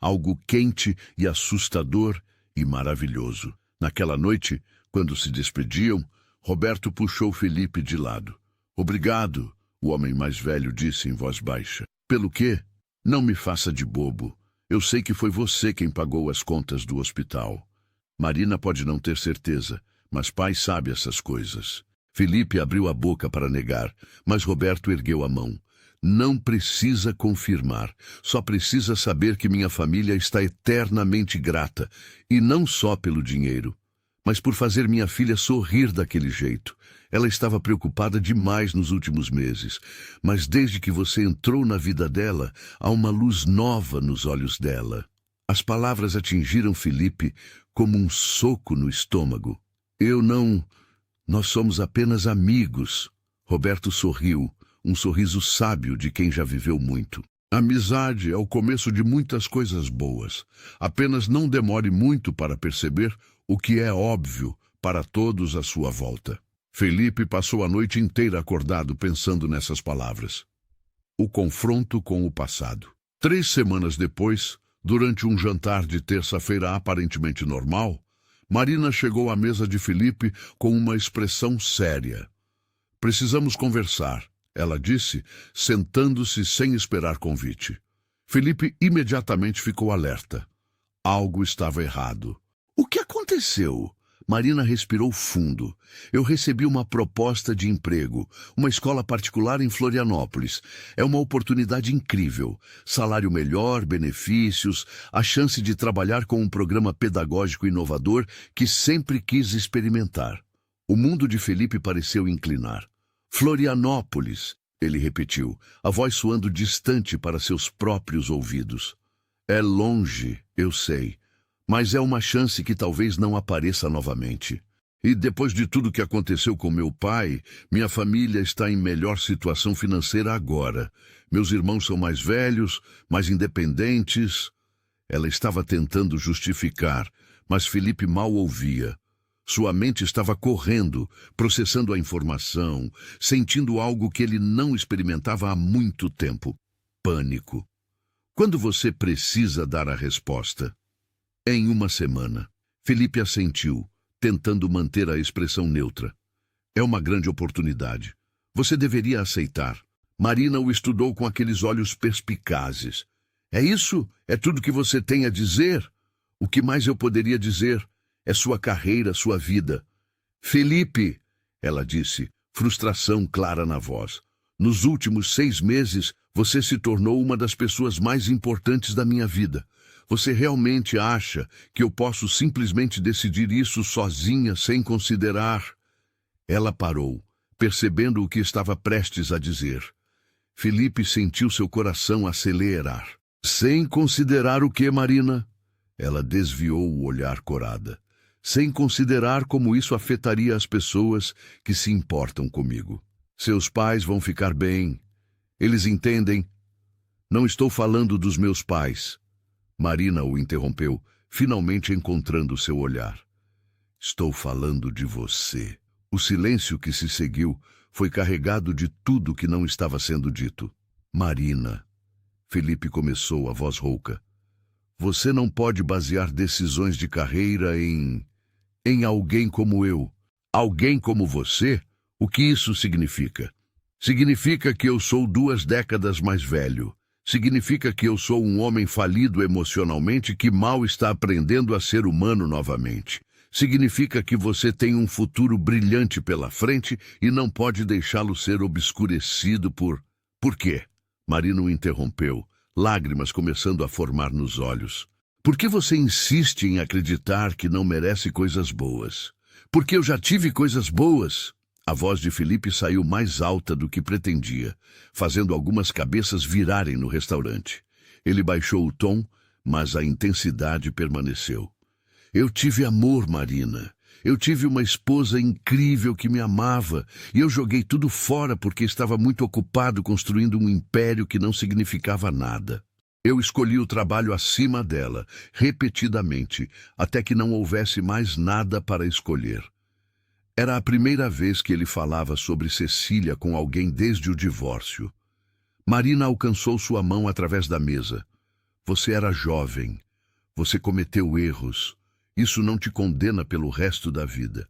Algo quente e assustador e maravilhoso. Naquela noite, quando se despediam, Roberto puxou Felipe de lado. Obrigado, o homem mais velho disse em voz baixa. Pelo quê? Não me faça de bobo. Eu sei que foi você quem pagou as contas do hospital. Marina pode não ter certeza, mas pai sabe essas coisas. Felipe abriu a boca para negar, mas Roberto ergueu a mão. Não precisa confirmar, só precisa saber que minha família está eternamente grata, e não só pelo dinheiro, mas por fazer minha filha sorrir daquele jeito. Ela estava preocupada demais nos últimos meses, mas desde que você entrou na vida dela, há uma luz nova nos olhos dela. As palavras atingiram Felipe como um soco no estômago. Nós somos apenas amigos. Roberto sorriu, um sorriso sábio de quem já viveu muito. Amizade é o começo de muitas coisas boas. Apenas não demore muito para perceber o que é óbvio para todos à sua volta. Felipe passou a noite inteira acordado pensando nessas palavras. O confronto com o passado. 3 semanas depois, durante um jantar de terça-feira aparentemente normal, Marina chegou à mesa de Felipe com uma expressão séria. Precisamos conversar, ela disse, sentando-se sem esperar convite. Felipe imediatamente ficou alerta. Algo estava errado. O que aconteceu? Marina respirou fundo. Eu recebi uma proposta de emprego, uma escola particular em Florianópolis. É uma oportunidade incrível. Salário melhor, benefícios, a chance de trabalhar com um programa pedagógico inovador que sempre quis experimentar. O mundo de Felipe pareceu inclinar. Florianópolis, ele repetiu, a voz soando distante para seus próprios ouvidos. É longe, eu sei. Mas é uma chance que talvez não apareça novamente. E depois de tudo que aconteceu com meu pai, minha família está em melhor situação financeira agora. Meus irmãos são mais velhos, mais independentes. Ela estava tentando justificar, mas Felipe mal ouvia. Sua mente estava correndo, processando a informação, sentindo algo que ele não experimentava há muito tempo. Pânico. Quando você precisa dar a resposta? Em uma semana. Felipe assentiu, tentando manter a expressão neutra. É uma grande oportunidade. Você deveria aceitar. Marina o estudou com aqueles olhos perspicazes. É isso? É tudo que você tem a dizer? O que mais eu poderia dizer? É sua carreira, sua vida. Felipe, ela disse, frustração clara na voz. Nos últimos 6 meses, você se tornou uma das pessoas mais importantes da minha vida. Você realmente acha que eu posso simplesmente decidir isso sozinha, sem considerar? Ela parou, percebendo o que estava prestes a dizer. Felipe sentiu seu coração acelerar. Sem considerar o que, Marina? Ela desviou o olhar corada. Sem considerar como isso afetaria as pessoas que se importam comigo. Seus pais vão ficar bem. Eles entendem. Não estou falando dos meus pais. Marina o interrompeu, finalmente encontrando seu olhar. Estou falando de você. O silêncio que se seguiu foi carregado de tudo que não estava sendo dito. Marina. Felipe começou, a voz rouca. Você não pode basear decisões de carreira em alguém como eu. Alguém como você? O que isso significa? Significa que eu sou 2 décadas mais velho. Significa que eu sou um homem falido emocionalmente que mal está aprendendo a ser humano novamente. Significa que você tem um futuro brilhante pela frente e não pode deixá-lo ser obscurecido por... Por quê? Marina o interrompeu, lágrimas começando a formar nos olhos. Por que você insiste em acreditar que não merece coisas boas? Porque eu já tive coisas boas. A voz de Felipe saiu mais alta do que pretendia, fazendo algumas cabeças virarem no restaurante. Ele baixou o tom, mas a intensidade permaneceu. Eu tive amor, Marina. Eu tive uma esposa incrível que me amava, e eu joguei tudo fora porque estava muito ocupado construindo um império que não significava nada. Eu escolhi o trabalho acima dela, repetidamente, até que não houvesse mais nada para escolher. Era a primeira vez que ele falava sobre Cecília com alguém desde o divórcio. Marina alcançou sua mão através da mesa. Você era jovem. Você cometeu erros. Isso não te condena pelo resto da vida.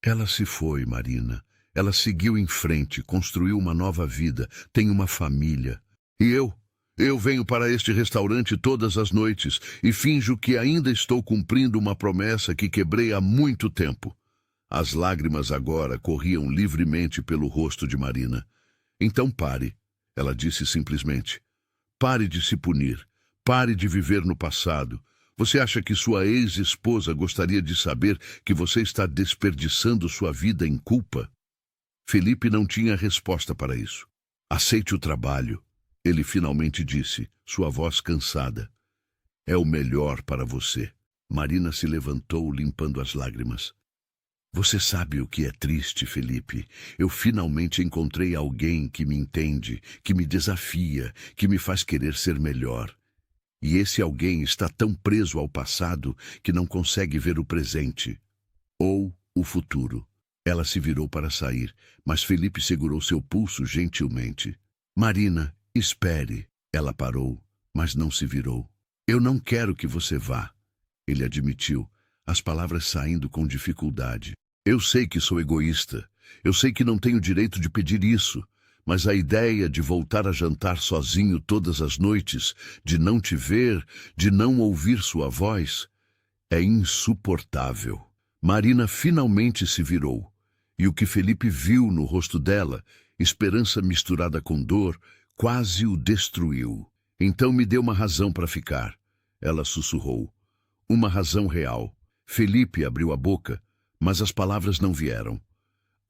Ela se foi, Marina. Ela seguiu em frente, construiu uma nova vida, tem uma família. E eu venho para este restaurante todas as noites e finjo que ainda estou cumprindo uma promessa que quebrei há muito tempo. As lágrimas agora corriam livremente pelo rosto de Marina. Então pare, ela disse simplesmente. Pare de se punir. Pare de viver no passado. Você acha que sua ex-esposa gostaria de saber que você está desperdiçando sua vida em culpa? Felipe não tinha resposta para isso. Aceite o trabalho, ele finalmente disse, sua voz cansada. É o melhor para você. Marina se levantou, limpando as lágrimas. Você sabe o que é triste, Felipe? Eu finalmente encontrei alguém que me entende, que me desafia, que me faz querer ser melhor. E esse alguém está tão preso ao passado que não consegue ver o presente ou o futuro. Ela se virou para sair, mas Felipe segurou seu pulso gentilmente. Marina, espere. Ela parou, mas não se virou. Eu não quero que você vá, ele admitiu, as palavras saindo com dificuldade. Eu sei que sou egoísta. Eu sei que não tenho direito de pedir isso. Mas a ideia de voltar a jantar sozinho todas as noites, de não te ver, de não ouvir sua voz, é insuportável. Marina finalmente se virou, e o que Felipe viu no rosto dela, esperança misturada com dor, quase o destruiu. Então me deu uma razão para ficar, ela sussurrou. Uma razão real. Felipe abriu a boca, mas as palavras não vieram.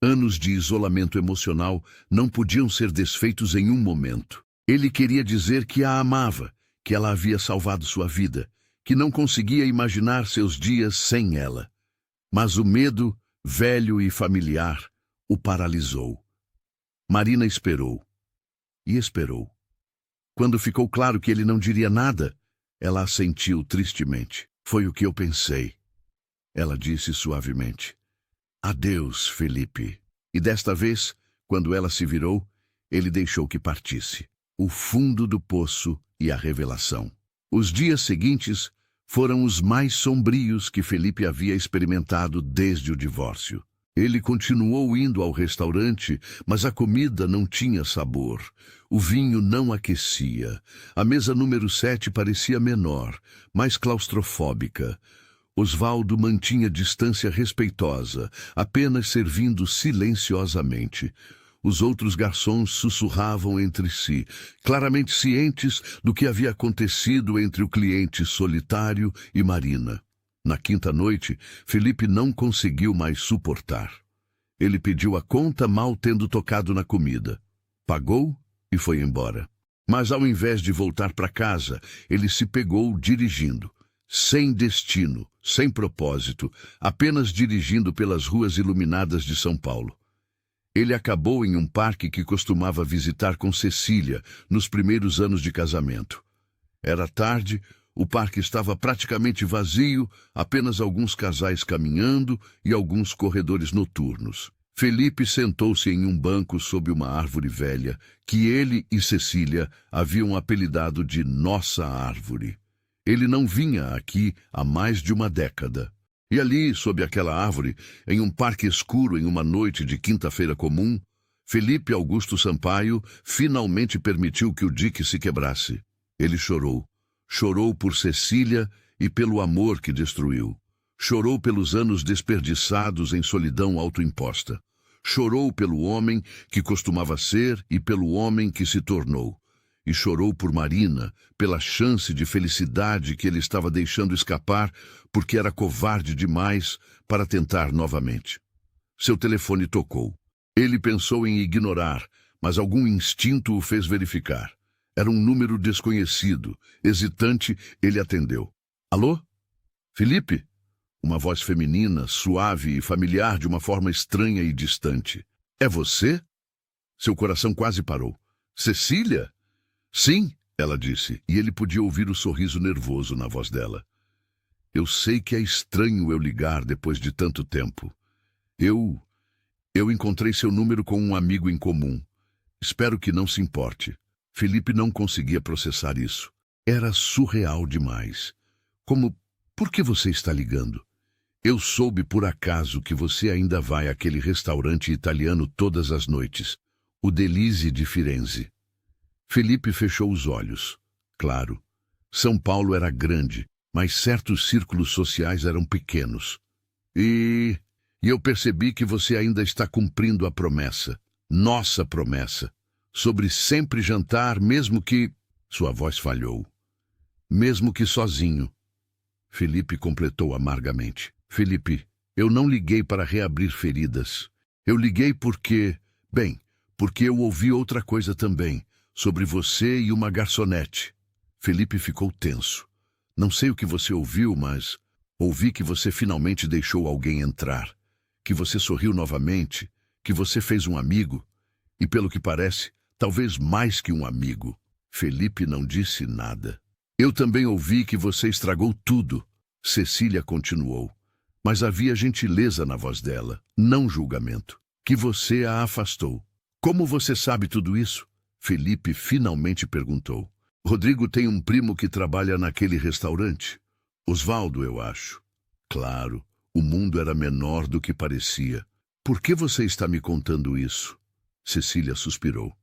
Anos de isolamento emocional não podiam ser desfeitos em um momento. Ele queria dizer que a amava, que ela havia salvado sua vida, que não conseguia imaginar seus dias sem ela. Mas o medo, velho e familiar, o paralisou. Marina esperou. E esperou. Quando ficou claro que ele não diria nada, ela assentiu tristemente. Foi o que eu pensei. Ela disse suavemente. Adeus, Felipe. E desta vez, quando ela se virou, ele deixou que partisse. O fundo do poço e a revelação. Os dias seguintes foram os mais sombrios que Felipe havia experimentado desde o divórcio. Ele continuou indo ao restaurante, mas a comida não tinha sabor. O vinho não aquecia. A mesa número 7 parecia menor, mais claustrofóbica. Osvaldo mantinha distância respeitosa, apenas servindo silenciosamente. Os outros garçons sussurravam entre si, claramente cientes do que havia acontecido entre o cliente solitário e Marina. Na quinta noite, Felipe não conseguiu mais suportar. Ele pediu a conta mal tendo tocado na comida. Pagou e foi embora. Mas ao invés de voltar para casa, ele se pegou dirigindo. Sem destino, sem propósito, apenas dirigindo pelas ruas iluminadas de São Paulo. Ele acabou em um parque que costumava visitar com Cecília nos primeiros anos de casamento. Era tarde, o parque estava praticamente vazio, apenas alguns casais caminhando e alguns corredores noturnos. Felipe sentou-se em um banco sob uma árvore velha, que ele e Cecília haviam apelidado de Nossa Árvore. Ele não vinha aqui há mais de uma década. E ali, sob aquela árvore, em um parque escuro em uma noite de quinta-feira comum, Felipe Augusto Sampaio finalmente permitiu que o dique se quebrasse. Ele chorou. Chorou por Cecília e pelo amor que destruiu. Chorou pelos anos desperdiçados em solidão autoimposta. Chorou pelo homem que costumava ser e pelo homem que se tornou. E chorou por Marina, pela chance de felicidade que ele estava deixando escapar porque era covarde demais para tentar novamente. Seu telefone tocou. Ele pensou em ignorar, mas algum instinto o fez verificar. Era um número desconhecido. Hesitante, ele atendeu. Alô? Felipe? Uma voz feminina, suave e familiar de uma forma estranha e distante. É você? Seu coração quase parou. Cecília? Sim, ela disse, e ele podia ouvir o sorriso nervoso na voz dela. Eu sei que é estranho eu ligar depois de tanto tempo. Eu encontrei seu número com um amigo em comum. Espero que não se importe. Felipe não conseguia processar isso. Era surreal demais. Por que você está ligando? Eu soube por acaso que você ainda vai àquele restaurante italiano todas as noites, o Delícia de Firenze. Felipe fechou os olhos. Claro, São Paulo era grande, mas certos círculos sociais eram pequenos. E eu percebi que você ainda está cumprindo a promessa, nossa promessa, sobre sempre jantar, mesmo que... Sua voz falhou. Mesmo que sozinho. Felipe completou amargamente. Felipe, eu não liguei para reabrir feridas. Eu liguei porque eu ouvi outra coisa também, sobre você e uma garçonete. Felipe ficou tenso. Não sei o que você ouviu, mas ouvi que você finalmente deixou alguém entrar, que você sorriu novamente, que você fez um amigo, e pelo que parece, talvez mais que um amigo. Felipe não disse nada. Eu também ouvi que você estragou tudo, Cecília continuou. Mas havia gentileza na voz dela, não julgamento. Que você a afastou. Como você sabe tudo isso? Felipe finalmente perguntou. Rodrigo tem um primo que trabalha naquele restaurante. Osvaldo, eu acho. Claro, o mundo era menor do que parecia. Por que você está me contando isso? Cecília suspirou.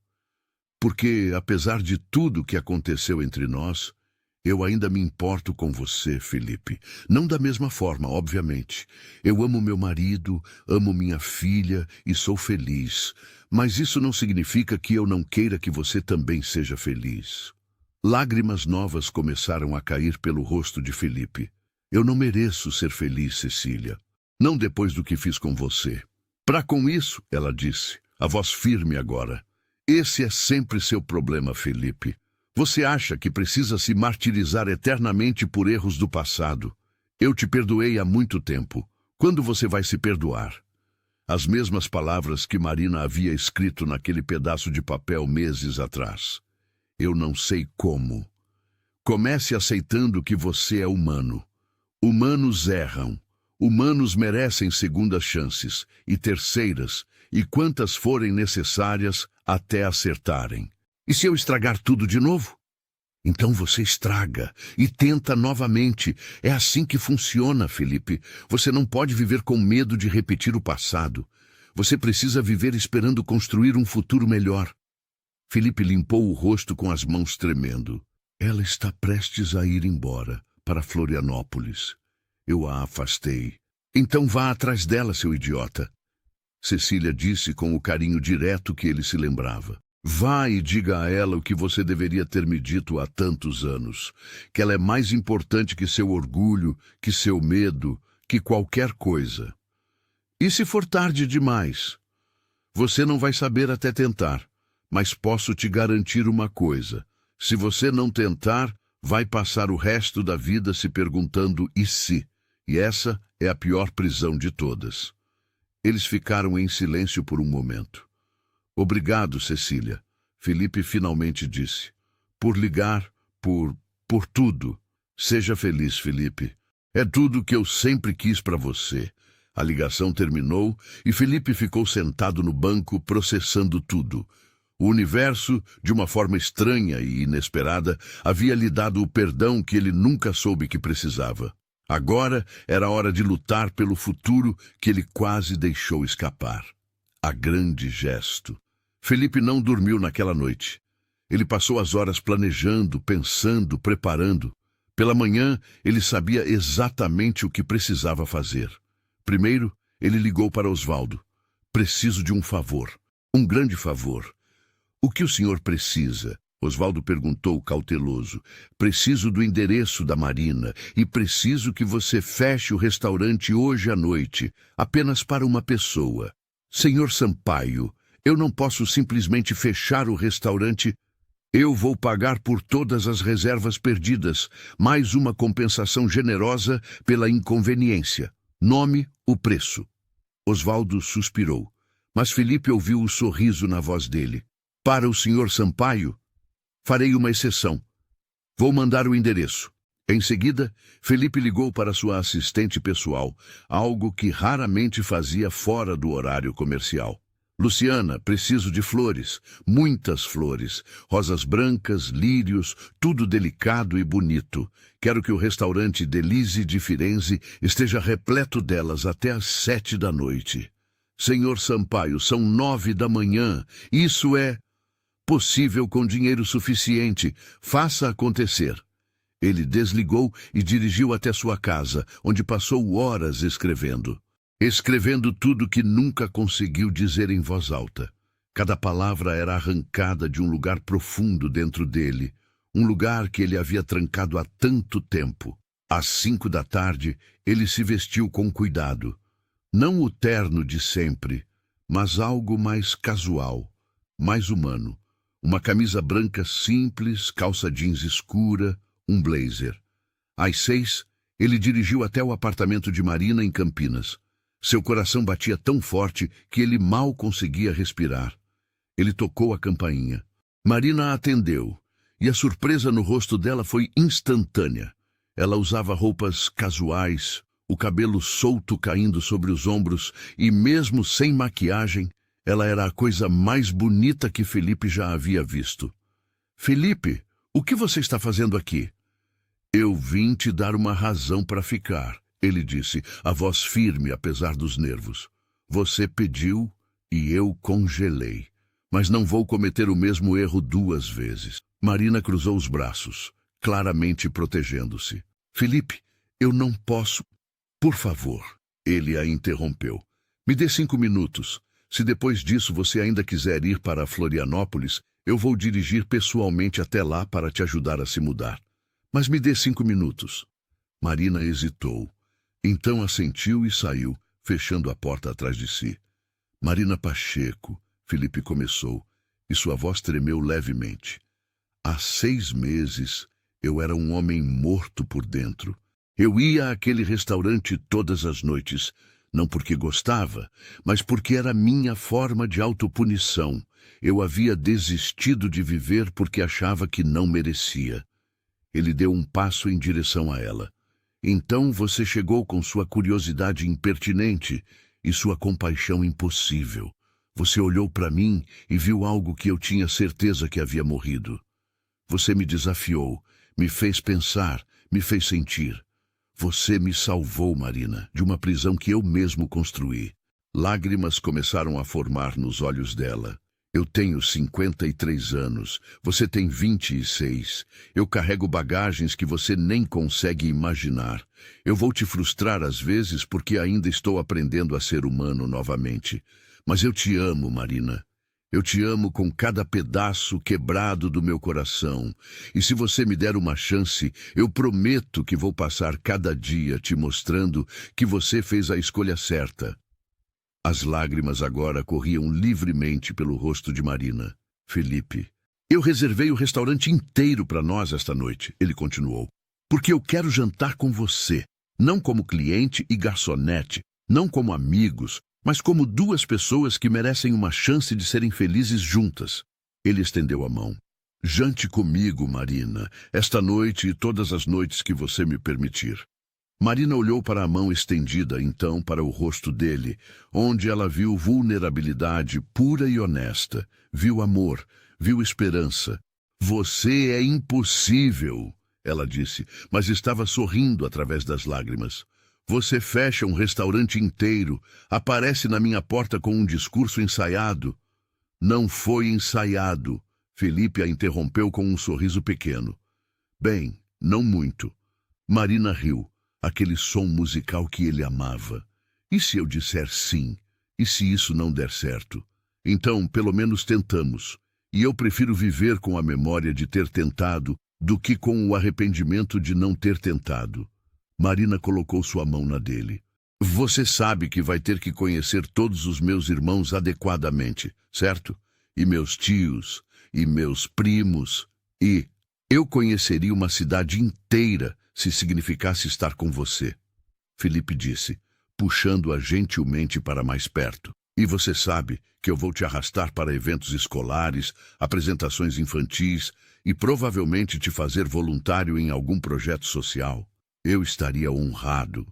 Porque, apesar de tudo que aconteceu entre nós, eu ainda me importo com você, Felipe. Não da mesma forma, obviamente. Eu amo meu marido, amo minha filha e sou feliz. Mas isso não significa que eu não queira que você também seja feliz. Lágrimas novas começaram a cair pelo rosto de Felipe. Eu não mereço ser feliz, Cecília. Não depois do que fiz com você. Para com isso, ela disse, a voz firme agora. Esse é sempre seu problema, Felipe. Você acha que precisa se martirizar eternamente por erros do passado. Eu te perdoei há muito tempo. Quando você vai se perdoar? As mesmas palavras que Marina havia escrito naquele pedaço de papel meses atrás. Eu não sei como. Comece aceitando que você é humano. Humanos erram. Humanos merecem segundas chances, e terceiras, e quantas forem necessárias até acertarem. E se eu estragar tudo de novo? Então você estraga e tenta novamente. É assim que funciona, Felipe. Você não pode viver com medo de repetir o passado. Você precisa viver esperando construir um futuro melhor. Felipe limpou o rosto com as mãos tremendo. Ela está prestes a ir embora para Florianópolis. Eu a afastei. Então vá atrás dela, seu idiota. Cecília disse com o carinho direto que ele se lembrava. Vá e diga a ela o que você deveria ter me dito há tantos anos. Que ela é mais importante que seu orgulho, que seu medo, que qualquer coisa. E se for tarde demais? Você não vai saber até tentar. Mas posso te garantir uma coisa. Se você não tentar, vai passar o resto da vida se perguntando e se. E essa é a pior prisão de todas. Eles ficaram em silêncio por um momento. Obrigado, Cecília. Felipe finalmente disse. Por ligar, por tudo. Seja feliz, Felipe. É tudo que eu sempre quis para você. A ligação terminou e Felipe ficou sentado no banco processando tudo. O universo, de uma forma estranha e inesperada, havia lhe dado o perdão que ele nunca soube que precisava. Agora era hora de lutar pelo futuro que ele quase deixou escapar. A grande gesto. Felipe não dormiu naquela noite. Ele passou as horas planejando, pensando, preparando. Pela manhã, ele sabia exatamente o que precisava fazer. Primeiro, ele ligou para Osvaldo. Preciso de um favor. Um grande favor. O que o senhor precisa? Osvaldo perguntou cauteloso. Preciso do endereço da Marina e preciso que você feche o restaurante hoje à noite, apenas para uma pessoa. Senhor Sampaio, eu não posso simplesmente fechar o restaurante. Eu vou pagar por todas as reservas perdidas, mais uma compensação generosa pela inconveniência. Nome, o preço. Osvaldo suspirou, mas Felipe ouviu o sorriso na voz dele. Para o senhor Sampaio, farei uma exceção. Vou mandar o endereço. Em seguida, Felipe ligou para sua assistente pessoal, algo que raramente fazia fora do horário comercial. Luciana, preciso de flores, muitas flores, rosas brancas, lírios, tudo delicado e bonito. Quero que o restaurante Delise de Firenze esteja repleto delas até às 7 da noite. Senhor Sampaio, são 9 da manhã. Isso é possível com dinheiro suficiente. Faça acontecer. Ele desligou e dirigiu até sua casa, onde passou horas escrevendo. Escrevendo tudo que nunca conseguiu dizer em voz alta. Cada palavra era arrancada de um lugar profundo dentro dele, um lugar que ele havia trancado há tanto tempo. Às 5 da tarde, ele se vestiu com cuidado. Não o terno de sempre, mas algo mais casual, mais humano. Uma camisa branca simples, calça jeans escura, um blazer. Às 6, ele dirigiu até o apartamento de Marina em Campinas. Seu coração batia tão forte que ele mal conseguia respirar. Ele tocou a campainha. Marina atendeu, e a surpresa no rosto dela foi instantânea. Ela usava roupas casuais, o cabelo solto caindo sobre os ombros, e mesmo sem maquiagem, ela era a coisa mais bonita que Felipe já havia visto. Felipe, o que você está fazendo aqui? Eu vim te dar uma razão para ficar. Ele disse, a voz firme apesar dos nervos. Você pediu e eu congelei. Mas não vou cometer o mesmo erro 2 vezes. Marina cruzou os braços, claramente protegendo-se. Felipe, eu não posso. Por favor. Ele a interrompeu. Me dê 5 minutos. Se depois disso você ainda quiser ir para Florianópolis, eu vou dirigir pessoalmente até lá para te ajudar a se mudar. Mas me dê 5 minutos. Marina hesitou. Então assentiu e saiu, fechando a porta atrás de si. Marina Pacheco, Felipe começou, e sua voz tremeu levemente. Há 6 meses, eu era um homem morto por dentro. Eu ia àquele restaurante todas as noites, não porque gostava, mas porque era minha forma de autopunição. Eu havia desistido de viver porque achava que não merecia. Ele deu um passo em direção a ela. Então você chegou com sua curiosidade impertinente e sua compaixão impossível. Você olhou para mim e viu algo que eu tinha certeza que havia morrido. Você me desafiou, me fez pensar, me fez sentir. Você me salvou, Marina, de uma prisão que eu mesmo construí. Lágrimas começaram a formar nos olhos dela. Eu tenho 53 anos, você tem 26. Eu carrego bagagens que você nem consegue imaginar. Eu vou te frustrar às vezes porque ainda estou aprendendo a ser humano novamente. Mas eu te amo, Marina. Eu te amo com cada pedaço quebrado do meu coração. E se você me der uma chance, eu prometo que vou passar cada dia te mostrando que você fez a escolha certa. As lágrimas agora corriam livremente pelo rosto de Marina. Felipe, eu reservei o restaurante inteiro para nós esta noite, ele continuou. Porque eu quero jantar com você, não como cliente e garçonete, não como amigos, mas como duas pessoas que merecem uma chance de serem felizes juntas. Ele estendeu a mão. Jante comigo, Marina, esta noite e todas as noites que você me permitir. Marina olhou para a mão estendida, então para o rosto dele, onde ela viu vulnerabilidade pura e honesta, viu amor, viu esperança. Você é impossível, ela disse, mas estava sorrindo através das lágrimas. Você fecha um restaurante inteiro, aparece na minha porta com um discurso ensaiado. Não foi ensaiado, Felipe a interrompeu com um sorriso pequeno. Bem, não muito. Marina riu. Aquele som musical que ele amava. E se eu disser sim? E se isso não der certo? Então, pelo menos tentamos. E eu prefiro viver com a memória de ter tentado do que com o arrependimento de não ter tentado. Marina colocou sua mão na dele. Você sabe que vai ter que conhecer todos os meus irmãos adequadamente, certo? E meus tios, e meus primos, e eu conheceria uma cidade inteira se significasse estar com você. Felipe disse, puxando-a gentilmente para mais perto. E você sabe que eu vou te arrastar para eventos escolares, apresentações infantis e provavelmente te fazer voluntário em algum projeto social. Eu estaria honrado.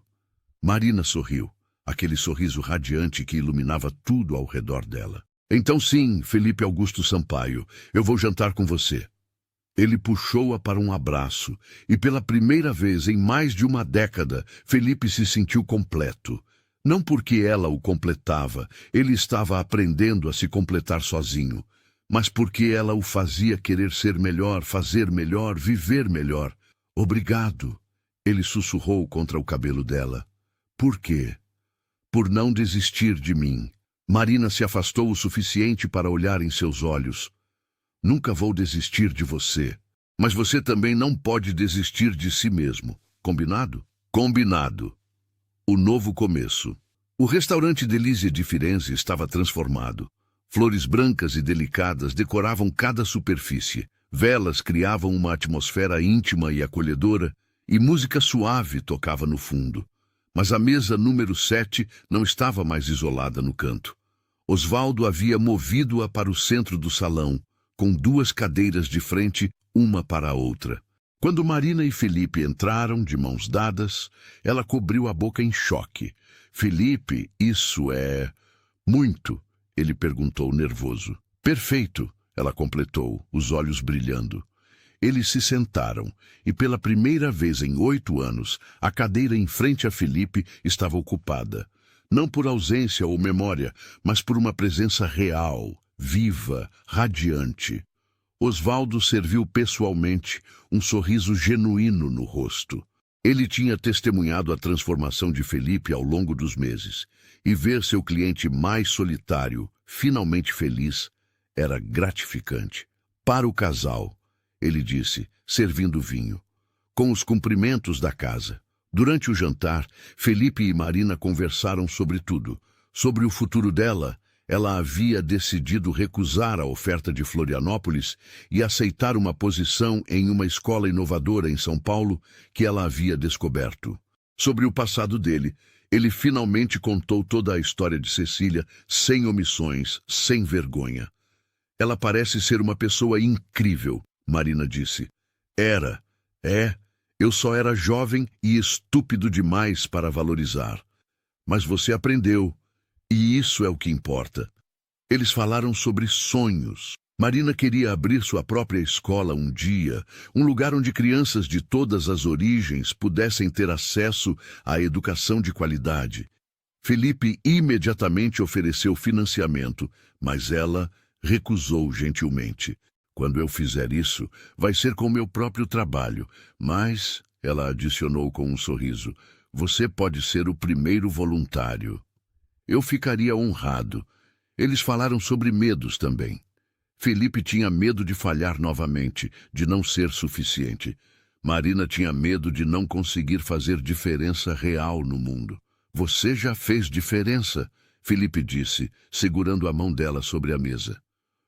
Marina sorriu, aquele sorriso radiante que iluminava tudo ao redor dela. Então sim, Felipe Augusto Sampaio, eu vou jantar com você. Ele puxou-a para um abraço, e pela primeira vez em mais de uma década, Felipe se sentiu completo. Não porque ela o completava, ele estava aprendendo a se completar sozinho, mas porque ela o fazia querer ser melhor, fazer melhor, viver melhor. Obrigado, ele sussurrou contra o cabelo dela. Por quê? Por não desistir de mim. Marina se afastou o suficiente para olhar em seus olhos. Nunca vou desistir de você, mas você também não pode desistir de si mesmo. Combinado? Combinado. O novo começo. O restaurante Delícia de Firenze estava transformado. Flores brancas e delicadas decoravam cada superfície. Velas criavam uma atmosfera íntima e acolhedora, e música suave tocava no fundo. Mas a mesa número 7 não estava mais isolada no canto. Osvaldo havia movido-a para o centro do salão, com 2 cadeiras de frente, uma para a outra. Quando Marina e Felipe entraram, de mãos dadas, ela cobriu a boca em choque. Felipe, isso é... muito, ele perguntou nervoso. Perfeito, ela completou, os olhos brilhando. Eles se sentaram, e pela primeira vez em 8 anos, a cadeira em frente a Felipe estava ocupada. Não por ausência ou memória, mas por uma presença real, viva, radiante. Osvaldo serviu pessoalmente, um sorriso genuíno no rosto. Ele tinha testemunhado a transformação de Felipe ao longo dos meses, e ver seu cliente mais solitário, finalmente feliz, era gratificante. Para o casal, ele disse, servindo vinho, com os cumprimentos da casa. Durante o jantar, Felipe e Marina conversaram sobre tudo, sobre o futuro dela. Ela havia decidido recusar a oferta de Florianópolis e aceitar uma posição em uma escola inovadora em São Paulo que ela havia descoberto. Sobre o passado dele, ele finalmente contou toda a história de Cecília, sem omissões, sem vergonha. Ela parece ser uma pessoa incrível, Marina disse. Era. Eu só era jovem e estúpido demais para valorizar. Mas você aprendeu. E isso é o que importa. Eles falaram sobre sonhos, Marina queria abrir sua própria escola um dia, um lugar onde crianças de todas as origens pudessem ter acesso à educação de qualidade. Felipe imediatamente ofereceu financiamento, mas ela recusou gentilmente. Quando eu fizer isso, vai ser com meu próprio trabalho, mas, ela adicionou com um sorriso, você pode ser o primeiro voluntário. Eu ficaria honrado. Eles falaram sobre medos também. Felipe tinha medo de falhar novamente, de não ser suficiente. Marina tinha medo de não conseguir fazer diferença real no mundo. Você já fez diferença, Felipe disse, segurando a mão dela sobre a mesa.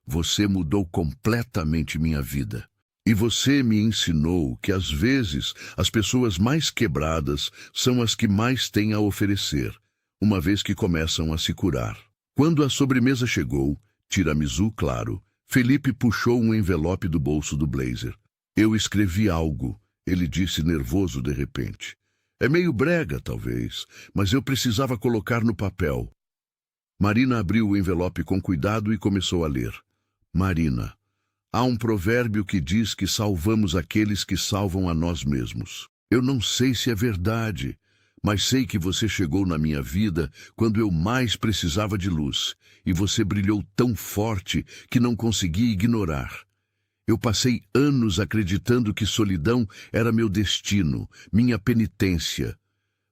Você mudou completamente minha vida. E você me ensinou que, às vezes, as pessoas mais quebradas são as que mais têm a oferecer, uma vez que começam a se curar. Quando a sobremesa chegou, tiramisu claro, Felipe puxou um envelope do bolso do blazer. Eu escrevi algo, ele disse nervoso de repente. É meio brega, talvez, mas eu precisava colocar no papel. Marina abriu o envelope com cuidado e começou a ler. Marina, há um provérbio que diz que salvamos aqueles que salvam a nós mesmos. Eu não sei se é verdade, mas sei que você chegou na minha vida quando eu mais precisava de luz, e você brilhou tão forte que não consegui ignorar. Eu passei anos acreditando que solidão era meu destino, minha penitência.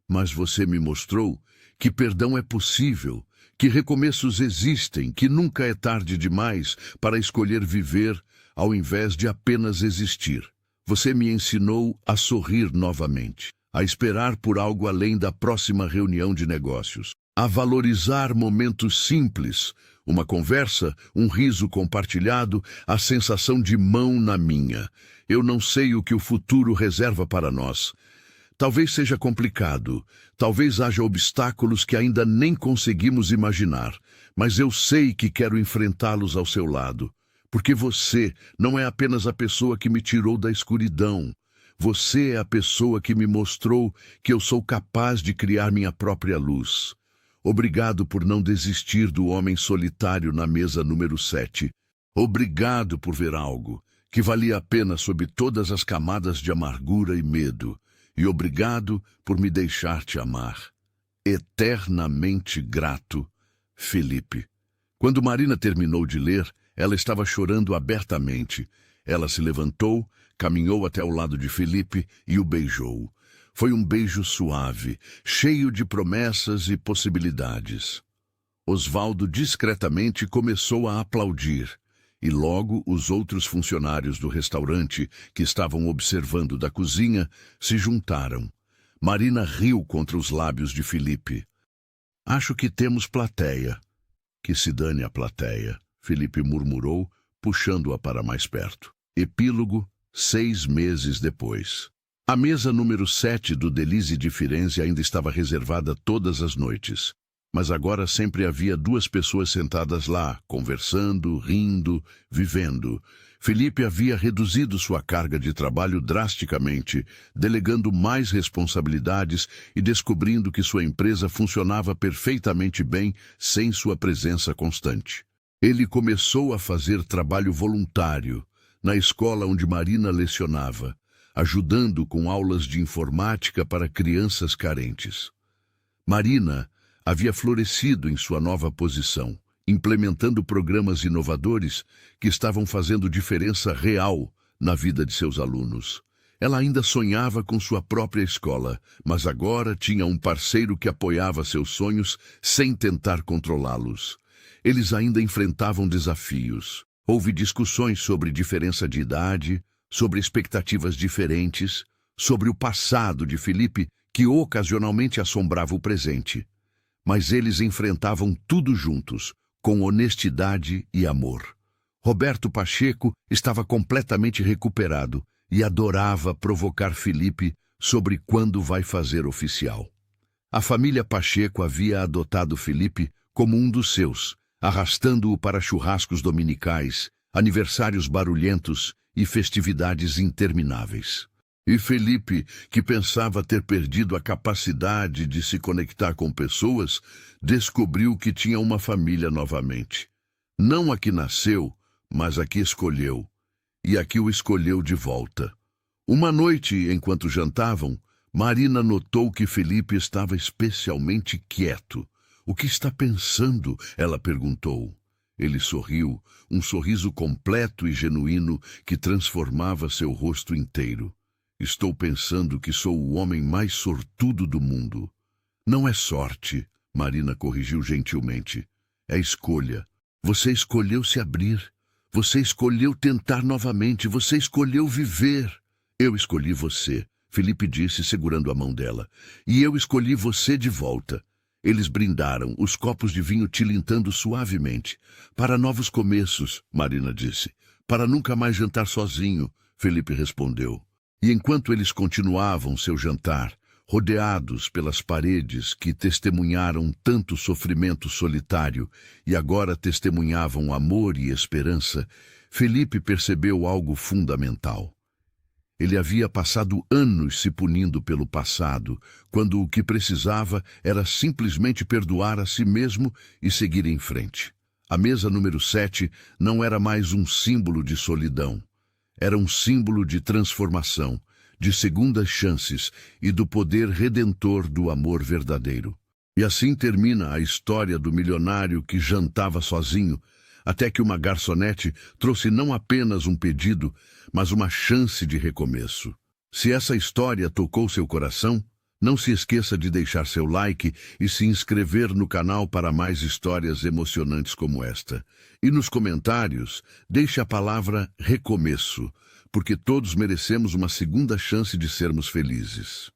Mas você me mostrou que perdão é possível, que recomeços existem, que nunca é tarde demais para escolher viver ao invés de apenas existir. Você me ensinou a sorrir novamente, a esperar por algo além da próxima reunião de negócios, a valorizar momentos simples, uma conversa, um riso compartilhado, a sensação de mão na minha. Eu não sei o que o futuro reserva para nós. Talvez seja complicado, talvez haja obstáculos que ainda nem conseguimos imaginar, mas eu sei que quero enfrentá-los ao seu lado, porque você não é apenas a pessoa que me tirou da escuridão. Você é a pessoa que me mostrou que eu sou capaz de criar minha própria luz. Obrigado por não desistir do homem solitário na mesa número 7. Obrigado por ver algo que valia a pena sob todas as camadas de amargura e medo. E obrigado por me deixar te amar. Eternamente grato, Felipe. Quando Marina terminou de ler, ela estava chorando abertamente. Ela se levantou, caminhou até ao lado de Felipe e o beijou. Foi um beijo suave, cheio de promessas e possibilidades. Osvaldo discretamente começou a aplaudir, e logo os outros funcionários do restaurante, que estavam observando da cozinha, se juntaram. Marina riu contra os lábios de Felipe. Acho que temos plateia. Que se dane a plateia, Felipe murmurou, puxando-a para mais perto. Epílogo, 6 meses depois. A mesa número 7 do Delize de Firenze ainda estava reservada todas as noites. Mas agora sempre havia 2 pessoas sentadas lá, conversando, rindo, vivendo. Felipe havia reduzido sua carga de trabalho drasticamente, delegando mais responsabilidades e descobrindo que sua empresa funcionava perfeitamente bem sem sua presença constante. Ele começou a fazer trabalho voluntário na escola onde Marina lecionava, ajudando com aulas de informática para crianças carentes. Marina havia florescido em sua nova posição, implementando programas inovadores que estavam fazendo diferença real na vida de seus alunos. Ela ainda sonhava com sua própria escola, mas agora tinha um parceiro que apoiava seus sonhos sem tentar controlá-los. Eles ainda enfrentavam desafios. Houve discussões sobre diferença de idade, sobre expectativas diferentes, sobre o passado de Felipe, que ocasionalmente assombrava o presente. Mas eles enfrentavam tudo juntos, com honestidade e amor. Roberto Pacheco estava completamente recuperado e adorava provocar Felipe sobre quando vai fazer oficial. A família Pacheco havia adotado Felipe como um dos seus, arrastando-o para churrascos dominicais, aniversários barulhentos e festividades intermináveis. E Felipe, que pensava ter perdido a capacidade de se conectar com pessoas, descobriu que tinha uma família novamente. Não a que nasceu, mas a que escolheu, e a que o escolheu de volta. Uma noite, enquanto jantavam, Marina notou que Felipe estava especialmente quieto. "O que está pensando?" ela perguntou. Ele sorriu, um sorriso completo e genuíno que transformava seu rosto inteiro. "Estou pensando que sou o homem mais sortudo do mundo." "Não é sorte", Marina corrigiu gentilmente. "É escolha. Você escolheu se abrir. Você escolheu tentar novamente. Você escolheu viver." "Eu escolhi você", Felipe disse, segurando a mão dela. "E eu escolhi você de volta." Eles brindaram, os copos de vinho tilintando suavemente. "Para novos começos", Marina disse. "Para nunca mais jantar sozinho", Felipe respondeu. E enquanto eles continuavam seu jantar, rodeados pelas paredes que testemunharam tanto sofrimento solitário e agora testemunhavam amor e esperança, Felipe percebeu algo fundamental. Ele havia passado anos se punindo pelo passado, quando o que precisava era simplesmente perdoar a si mesmo e seguir em frente. A mesa número 7 não era mais um símbolo de solidão. Era um símbolo de transformação, de segundas chances e do poder redentor do amor verdadeiro. E assim termina a história do milionário que jantava sozinho, até que uma garçonete trouxe não apenas um pedido, mas uma chance de recomeço. Se essa história tocou seu coração, não se esqueça de deixar seu like e se inscrever no canal para mais histórias emocionantes como esta. E nos comentários, deixe a palavra recomeço, porque todos merecemos uma segunda chance de sermos felizes.